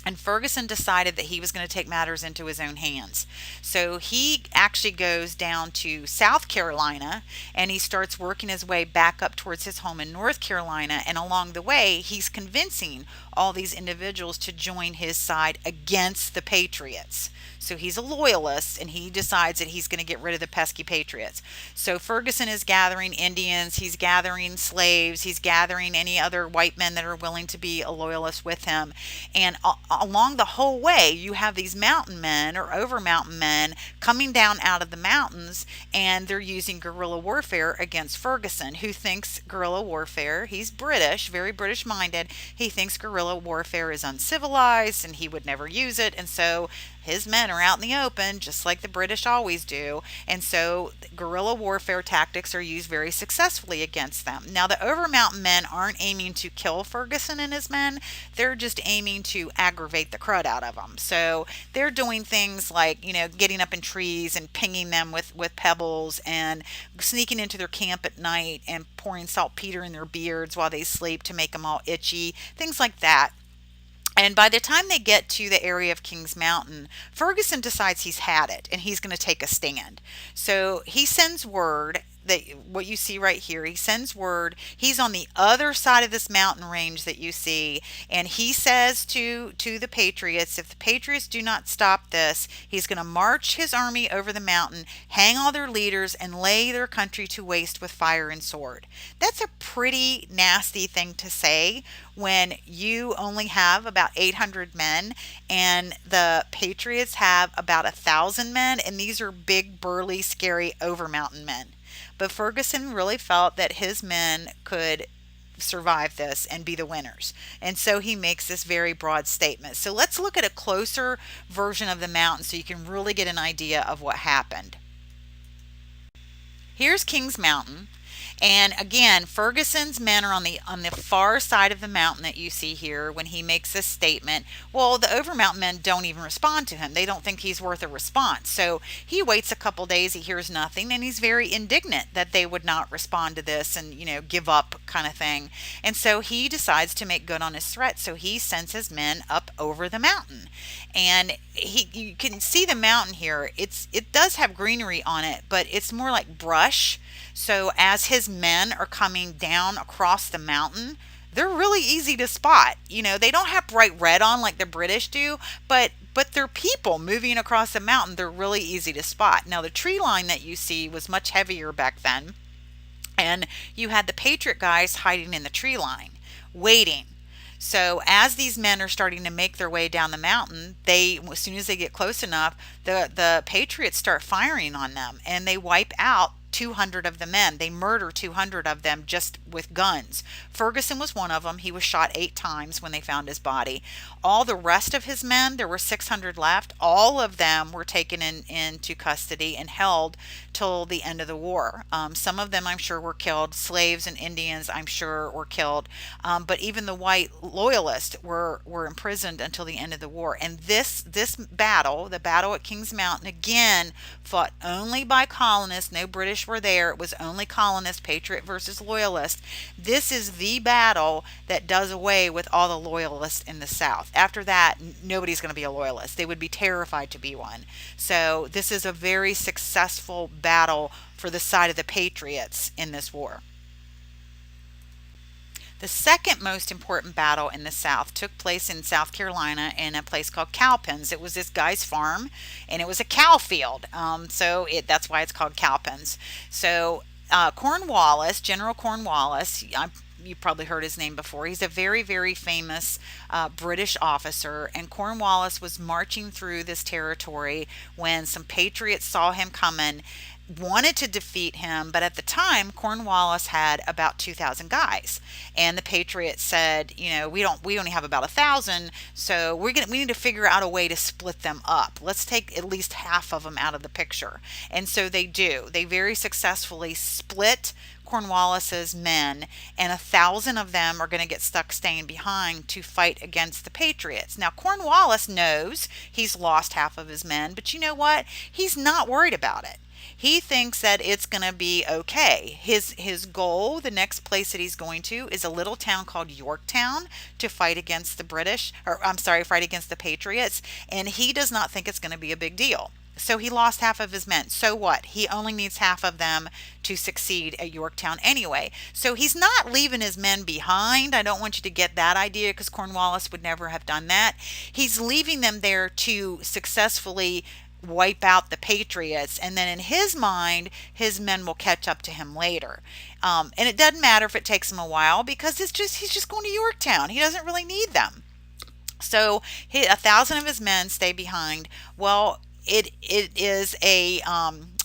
And Ferguson decided that he was going to take matters into his own hands. So he actually goes down to South Carolina and he starts working his way back up towards his home in North Carolina. And along the way, he's convincing all these individuals to join his side against the Patriots. So he's a loyalist and he decides that he's going to get rid of the pesky Patriots. So Ferguson is gathering Indians, he's gathering slaves, he's gathering any other white men that are willing to be a loyalist with him. And along the whole way, you have these mountain men or over mountain men coming down out of the mountains, and they're using guerrilla warfare against Ferguson, who thinks guerrilla warfare, he's British, very British minded, he thinks guerrilla warfare is uncivilized and he would never use it. And so his men are out in the open, just like the British always do. And so guerrilla warfare tactics are used very successfully against them. Now, the Overmountain men aren't aiming to kill Ferguson and his men, they're just aiming to aggravate the crud out of them. So they're doing things like, getting up in trees and pinging them with pebbles, and sneaking into their camp at night and pouring saltpeter in their beards while they sleep to make them all itchy, things like that. And by the time they get to the area of Kings Mountain, Ferguson decides he's had it and he's going to take a stand. So he sends word that what you see right here, he sends word. He's on the other side of this mountain range that you see, and he says to the Patriots, if the Patriots do not stop this, he's going to march his army over the mountain, hang all their leaders, and lay their country to waste with fire and sword. That's a pretty nasty thing to say when you only have about 800 men and the Patriots have about 1,000 men, and these are big, burly, scary Overmountain men. But Ferguson really felt that his men could survive this and be the winners. And so he makes this very broad statement. So let's look at a closer version of the mountain so you can really get an idea of what happened. Here's Kings Mountain. And again, Ferguson's men are on the far side of the mountain that you see here when he makes this statement. Well, the Overmountain men don't even respond to him. They don't think he's worth a response. So he waits a couple days, he hears nothing, and he's very indignant that they would not respond to this and, give up kind of thing. And so he decides to make good on his threat. So he sends his men up over the mountain. And you can see the mountain here. It does have greenery on it, but it's more like brush. So as his men are coming down across the mountain, they're really easy to spot. They don't have bright red on like the British do, but they're people moving across the mountain. They're really easy to spot. Now, the tree line that you see was much heavier back then, and you had the Patriot guys hiding in the tree line, waiting. So as these men are starting to make their way down the mountain, as soon as they get close enough, the Patriots start firing on them, and they wipe out 200 of the men. They murder 200 of them just with guns. Ferguson was one of them. He was shot 8 times when they found his body. All the rest of his men, there were 600 left, all of them were taken into custody and held till the end of the war. Some of them, I'm sure, were killed. Slaves and Indians, I'm sure, were killed. But even the white loyalists were imprisoned until the end of the war. And this battle, the battle at Kings Mountain, again, fought only by colonists. No British were there. It was only colonists, Patriot versus Loyalist. This is the battle that does away with all the Loyalists in the South. After that, nobody's going to be a Loyalist. They would be terrified to be one. So this is a very successful battle for the side of the Patriots in this war. The second most important battle in the South took place in South Carolina in a place called Cowpens. It was this guy's farm, and it was a cow field. That's why it's called Cowpens. So Cornwallis, General Cornwallis, you probably heard his name before. He's a very, very famous British officer, and Cornwallis was marching through this territory when some patriots saw him coming, wanted to defeat him, but at the time Cornwallis had about 2,000 guys, and the Patriots said, we only have about 1,000, so we need to figure out a way to split them up. Let's take at least half of them out of the picture. And so they do. They very successfully split Cornwallis's men, and 1,000 of them are going to get stuck staying behind to fight against the Patriots. Now, Cornwallis knows he's lost half of his men, but you know what? He's not worried about it. He thinks that it's going to be okay. His goal, the next place that he's going to, is a little town called Yorktown to fight against the British, fight against the Patriots, and he does not think it's going to be a big deal. So he lost half of his men. So what? He only needs half of them to succeed at Yorktown anyway. So he's not leaving his men behind. I don't want you to get that idea, because Cornwallis would never have done that. He's leaving them there to successfully wipe out the Patriots, and then in his mind, his men will catch up to him later. And it doesn't matter if it takes him a while, because he's just going to Yorktown. He doesn't really need them. So 1,000 of his men stay behind. Well, it is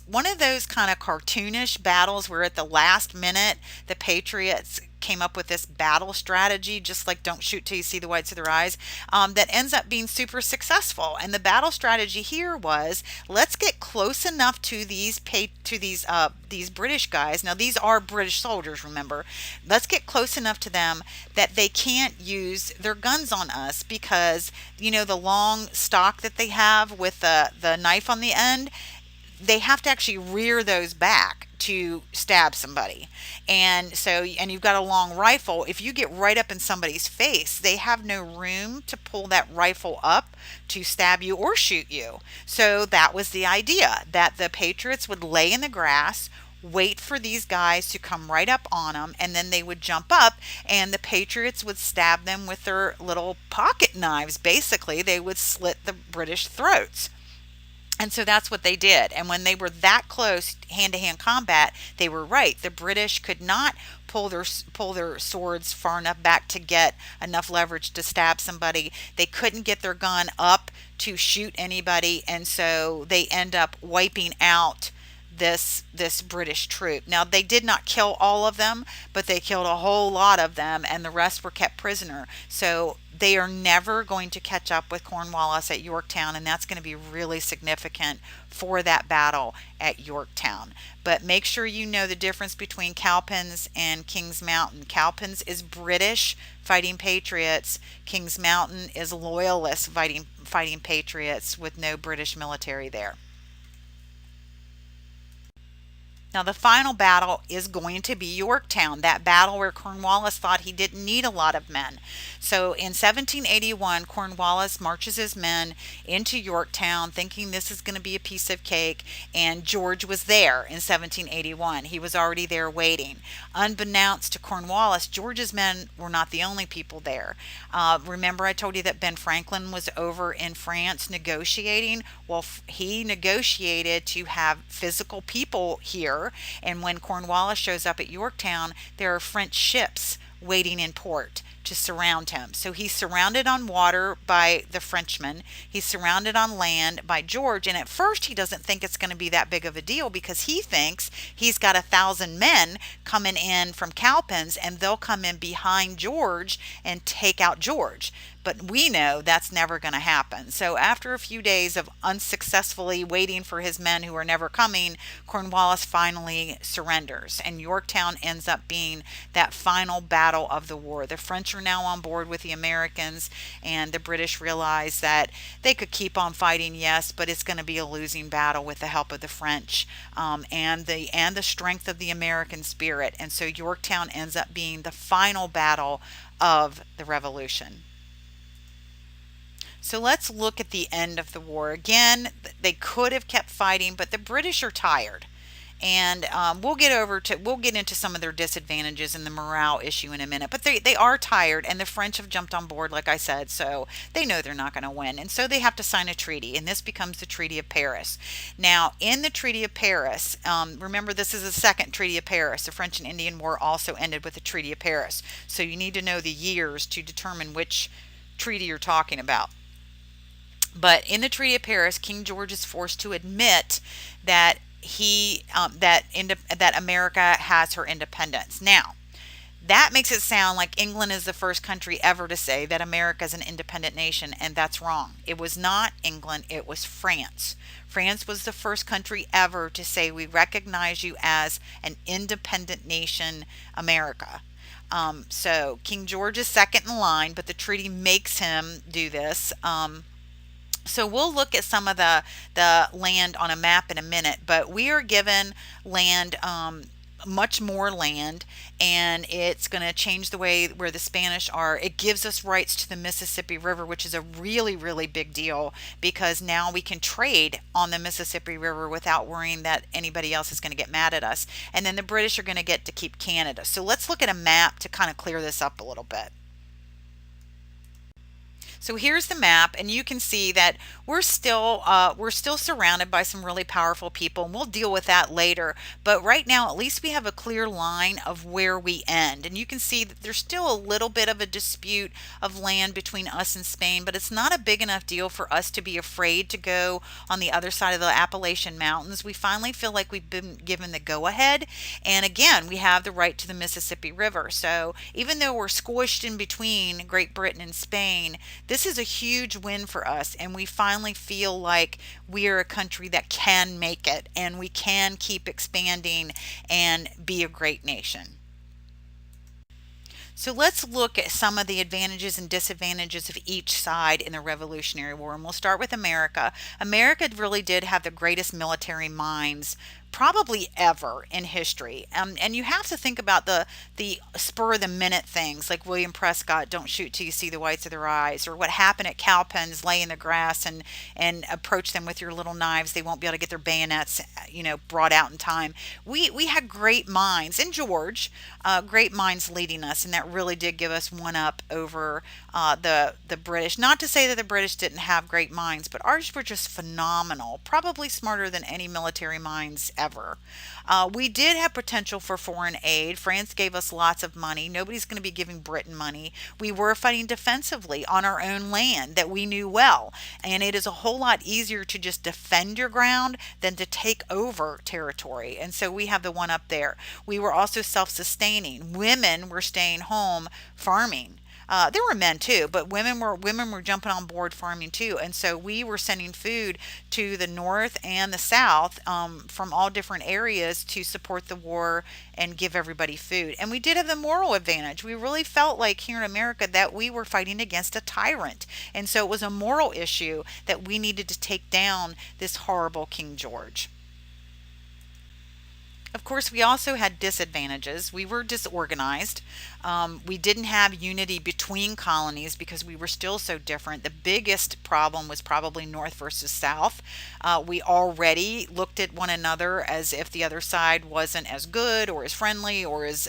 one of those kind of cartoonish battles where at the last minute the Patriots came up with this battle strategy, just like don't shoot till you see the whites of their eyes, that ends up being super successful. And the battle strategy here was, let's get close enough to these British guys. Now these are British soldiers, remember. Let's get close enough to them that they can't use their guns on us, because the long stock that they have with the knife on the end, they have to actually rear those back to stab somebody. And you've got a long rifle. If you get right up in somebody's face, they have no room to pull that rifle up to stab you or shoot you. So that was the idea, that the Patriots would lay in the grass, wait for these guys to come right up on them, and then they would jump up, and the Patriots would stab them with their little pocket knives. Basically, they would slit the British throats. And so that's what they did. And when they were that close, hand-to-hand combat, they were right. The British could not pull their swords far enough back to get enough leverage to stab somebody. They couldn't get their gun up to shoot anybody, and so they end up wiping out this British troop. Now they did not kill all of them, but they killed a whole lot of them, and the rest were kept prisoner. So they are never going to catch up with Cornwallis at Yorktown, and that's going to be really significant for that battle at Yorktown. But make sure you know the difference between Cowpens and Kings Mountain. Cowpens is British fighting patriots. Kings Mountain is loyalists fighting patriots with no British military there. Now, the final battle is going to be Yorktown, that battle where Cornwallis thought he didn't need a lot of men. So in 1781, Cornwallis marches his men into Yorktown thinking this is going to be a piece of cake, and George was there in 1781. He was already there waiting. Unbeknownst to Cornwallis, George's men were not the only people there. Remember I told you that Ben Franklin was over in France negotiating? Well, he negotiated to have physical people here, and when Cornwallis shows up at Yorktown, there are French ships waiting in port to surround him. So he's surrounded on water by the Frenchmen. He's surrounded on land by George. And at first, he doesn't think it's going to be that big of a deal, because he thinks he's got 1,000 men coming in from Cowpens, and they'll come in behind George and take out George. But we know that's never going to happen. So after a few days of unsuccessfully waiting for his men who are never coming, Cornwallis finally surrenders, and Yorktown ends up being that final battle of the war. The French are now on board with the Americans, and the British realize that they could keep on fighting, yes, but it's going to be a losing battle with the help of the French, and the strength of the American spirit. And so Yorktown ends up being the final battle of the Revolution. So let's look at the end of the war. Again, they could have kept fighting, but the British are tired. And we'll get into some of their disadvantages and the morale issue in a minute. But they are tired, and the French have jumped on board, like I said, so they know they're not going to win. And so they have to sign a treaty, and this becomes the Treaty of Paris. Now, in the Treaty of Paris, remember this is the second Treaty of Paris. The French and Indian War also ended with the Treaty of Paris. So you need to know the years to determine which treaty you're talking about. But in the Treaty of Paris, King George is forced to admit that that America has her independence. Now, that makes it sound like England is the first country ever to say that America is an independent nation, and that's wrong. It was not England, it was France. France was the first country ever to say, we recognize you as an independent nation, America. So King George is second in line, but the treaty makes him do this. So we'll look at some of the land on a map in a minute, but we are given land, much more land, and it's going to change the way where the Spanish are. It gives us rights to the Mississippi River, which is a really, really big deal, because now we can trade on the Mississippi River without worrying that anybody else is going to get mad at us. And then the British are going to get to keep Canada. So let's look at a map to kind of clear this up a little bit. So here's the map, and you can see that we're still surrounded by some really powerful people, and we'll deal with that later. But right now, at least we have a clear line of where we end, and you can see that there's still a little bit of a dispute of land between us and Spain, but it's not a big enough deal for us to be afraid to go on the other side of the Appalachian Mountains. We finally feel like we've been given the go ahead, and again, we have the right to the Mississippi River. So even though we're squished in between Great Britain and Spain, this is a huge win for us, and we finally feel like we are a country that can make it and we can keep expanding and be a great nation. So let's look at some of the advantages and disadvantages of each side in the Revolutionary War. And we'll start with America. America really did have the greatest military minds probably ever in history. And you have to think about the spur of the minute things like William Prescott, don't shoot till you see the whites of their eyes, or what happened at Cowpens, lay in the grass and approach them with your little knives. They won't be able to get their bayonets, brought out in time. We had great minds, and George, great minds leading us, and that really did give us one up over the British. Not to say that the British didn't have great minds, but ours were just phenomenal, probably smarter than any military minds ever. We did have potential for foreign aid. France gave us lots of money. Nobody's going to be giving Britain money. We were fighting defensively on our own land that we knew well, and it is a whole lot easier to just defend your ground than to take over territory. And so we have the one up there. We were also self-sustaining. Women were staying home farming. There were men too, but women were jumping on board farming too, and so we were sending food to the north and the south, from all different areas to support the war and give everybody food. And we did have the moral advantage. We really felt like here in America that we were fighting against a tyrant, and so it was a moral issue that we needed to take down this horrible King George. Of course, we also had disadvantages. We were disorganized. We didn't have unity between colonies because we were still so different. The biggest problem was probably North versus South. We already looked at one another as if the other side wasn't as good or as friendly or as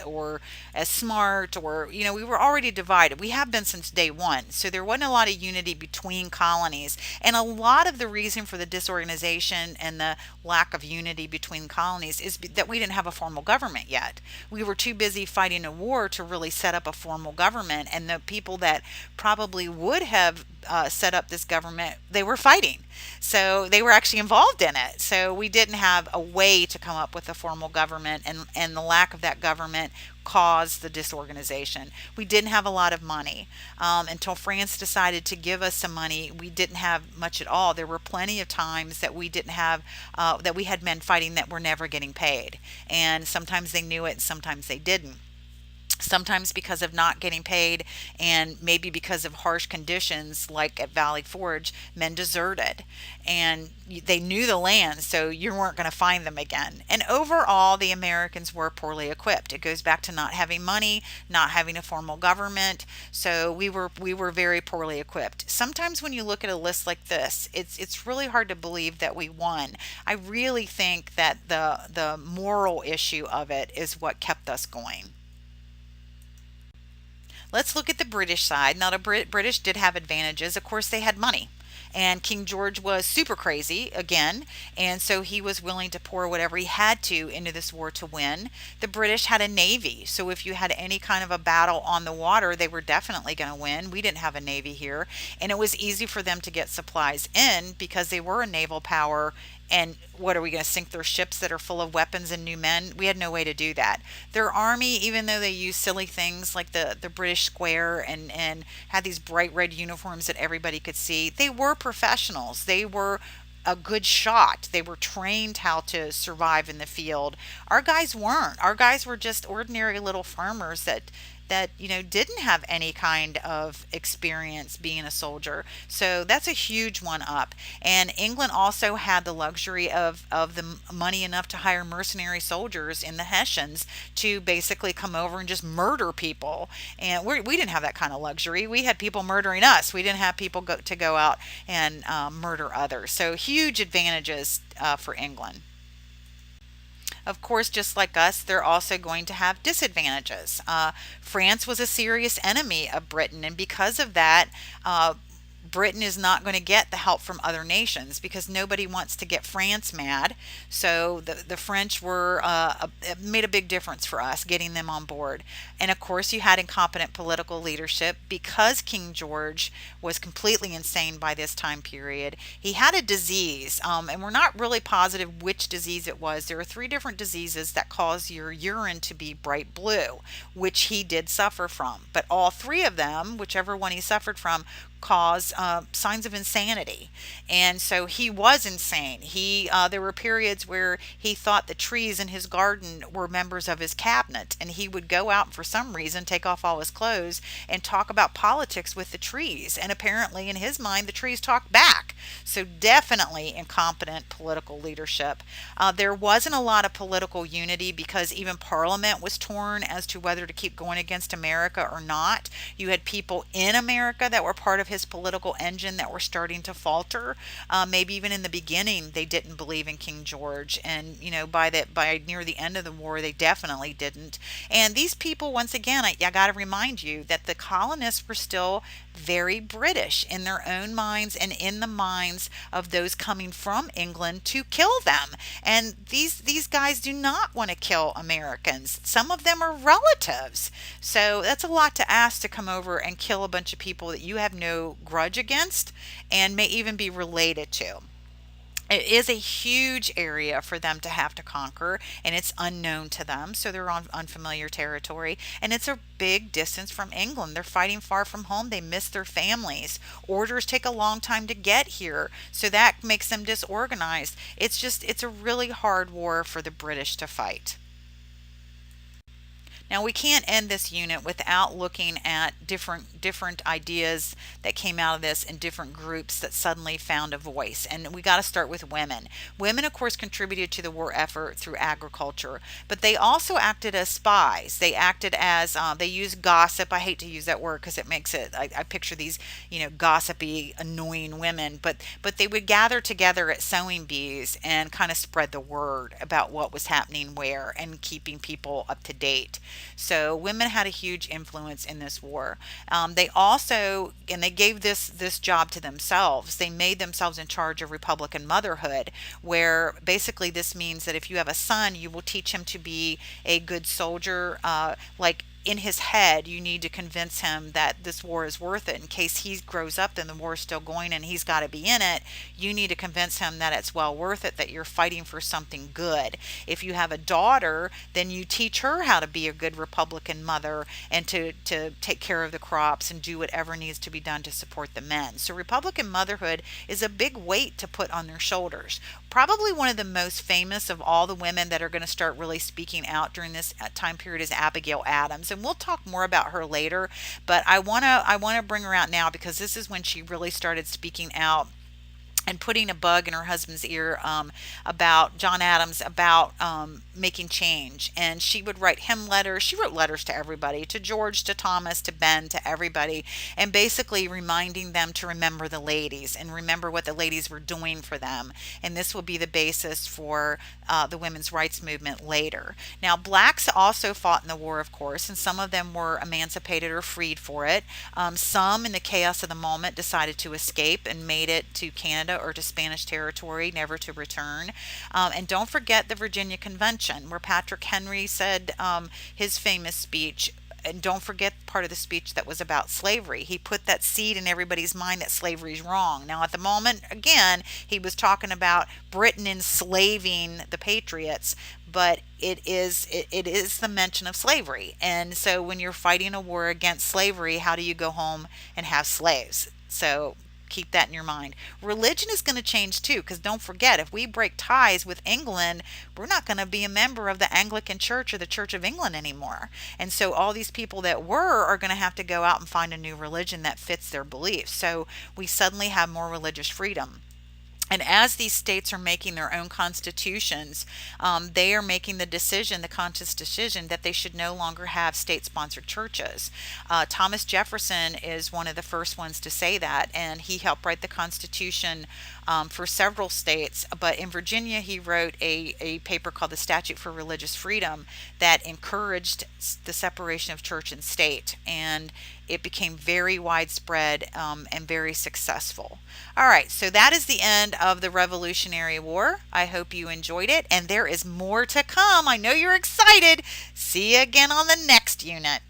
smart, or we were already divided. We have been since day one, so there wasn't a lot of unity between colonies, and a lot of the reason for the disorganization and the lack of unity between colonies is that we didn't have a formal government yet. We were too busy fighting a war to really set up a formal government, and the people that probably would have set up this government, they were fighting. So they were actually involved in it. So we didn't have a way to come up with a formal government, and the lack of that government caused the disorganization. We didn't have a lot of money. Until France decided to give us some money, we didn't have much at all. There were plenty of times that we didn't have, that we had men fighting that were never getting paid. And sometimes they knew it, and sometimes they didn't. Sometimes because of not getting paid, and maybe because of harsh conditions like at Valley Forge, men deserted, and they knew the land, so you weren't going to find them again. And overall, the Americans were poorly equipped. It goes back to not having money, not having a formal government. So we were very poorly equipped. Sometimes when you look at a list like this, it's really hard to believe that we won. I really think that the moral issue of it is what kept us going. Let's look at the British side. Now, the British did have advantages. Of course, they had money. And King George was super crazy again, and so he was willing to pour whatever he had to into this war to win. The British had a navy, so if you had any kind of a battle on the water, they were definitely going to win. We didn't have a navy here, and it was easy for them to get supplies in because they were a naval power. And what are we going to sink their ships that are full of weapons and new men? We had no way to do that. Their army, even though they used silly things like the British Square and had these bright red uniforms that everybody could see, they were professionals. They were a good shot. They were trained how to survive in the field. Our guys weren't. Our guys were just ordinary little farmers that didn't have any kind of experience being a soldier. So that's a huge one up. And England also had the luxury of the money enough to hire mercenary soldiers in the Hessians to basically come over and just murder people. And we didn't have that kind of luxury. We had people murdering us. We didn't have people to go out and murder others. So huge advantages for England. Of course, just like us, they're also going to have disadvantages. France was a serious enemy of Britain, and because of that, Britain is not going to get the help from other nations because nobody wants to get France mad. So the French were made a big difference for us getting them on board. And of course, you had incompetent political leadership because King George was completely insane by this time period. He had a disease, and we're not really positive which disease it was. There are three different diseases that cause your urine to be bright blue, which he did suffer from. But all three of them, whichever one he suffered from, cause signs of insanity. And so he was insane. There were periods where he thought the trees in his garden were members of his cabinet, and he would go out and for some reason take off all his clothes and talk about politics with the trees. And apparently, in his mind, the trees talked back. So definitely incompetent political leadership. There wasn't a lot of political unity because even Parliament was torn as to whether to keep going against America or not. You had people in America that were part of his political engine that were starting to falter. Maybe even in the beginning, they didn't believe in King George, and by near the end of the war, they definitely didn't. And these people, once again, I got to remind you that the colonists were still very British in their own minds and in the minds of those coming from England to kill them. And these guys do not want to kill Americans. Some of them are relatives. So that's a lot to ask to come over and kill a bunch of people that you have no grudge against and may even be related to. It is a huge area for them to have to conquer, and it's unknown to them, so they're on unfamiliar territory. And it's a big distance from England. They're fighting far from home. They miss their families. Orders take a long time to get here, so that makes them disorganized. It's a really hard war for the British to fight. Now we can't end this unit without looking at different ideas that came out of this and different groups that suddenly found a voice. And we got to start with women. Women, of course, contributed to the war effort through agriculture, but they also acted as spies. They acted as they used gossip. I hate to use that word because it makes it. I picture these gossipy, annoying women, but they would gather together at sewing bees and kind of spread the word about what was happening where and keeping people up to date. So women had a huge influence in this war. They also, and they gave this job to themselves. They made themselves in charge of Republican motherhood, where basically this means that if you have a son, you will teach him to be a good soldier, like in his head, you need to convince him that this war is worth it. In case he grows up and the war is still going and he's got to be in it, you need to convince him that it's well worth it, that you're fighting for something good. If you have a daughter, then you teach her how to be a good Republican mother and to take care of the crops and do whatever needs to be done to support the men. So Republican motherhood is a big weight to put on their shoulders. Probably one of the most famous of all the women that are going to start really speaking out during this time period is Abigail Adams, and we'll talk more about her later. But I want to bring her out now because this is when she really started speaking out and putting a bug in her husband's ear about John Adams, about making change. And she would write him letters. She wrote letters to everybody, to George, to Thomas, to Ben, to everybody, and basically reminding them to remember the ladies and remember what the ladies were doing for them. And this will be the basis for the women's rights movement later. Now, blacks also fought in the war, of course, and some of them were emancipated or freed for it. Some, in the chaos of the moment, decided to escape and made it to Canada or to Spanish territory, never to return. And don't forget the Virginia Convention, where Patrick Henry said his famous speech. And don't forget part of the speech that was about slavery. He put that seed in everybody's mind that slavery is wrong. Now, at the moment, again, he was talking about Britain enslaving the Patriots, but it is the mention of slavery. And so when you're fighting a war against slavery, how do you go home and have slaves? So keep that in your mind. Religion is going to change too, because don't forget, if we break ties with England, we're not going to be a member of the Anglican Church or the Church of England anymore. And so all these people that were are going to have to go out and find a new religion that fits their beliefs. So we suddenly have more religious freedom. And as these states are making their own constitutions, they are making the conscious decision that they should no longer have state-sponsored churches. Thomas Jefferson is one of the first ones to say that, and he helped write the Constitution for several states. But in Virginia, he wrote a paper called the Statute for Religious Freedom that encouraged the separation of church and state. And it became very widespread and very successful. All right, so that is the end of the Revolutionary War. I hope you enjoyed it, and there is more to come. I know you're excited. See you again on the next unit.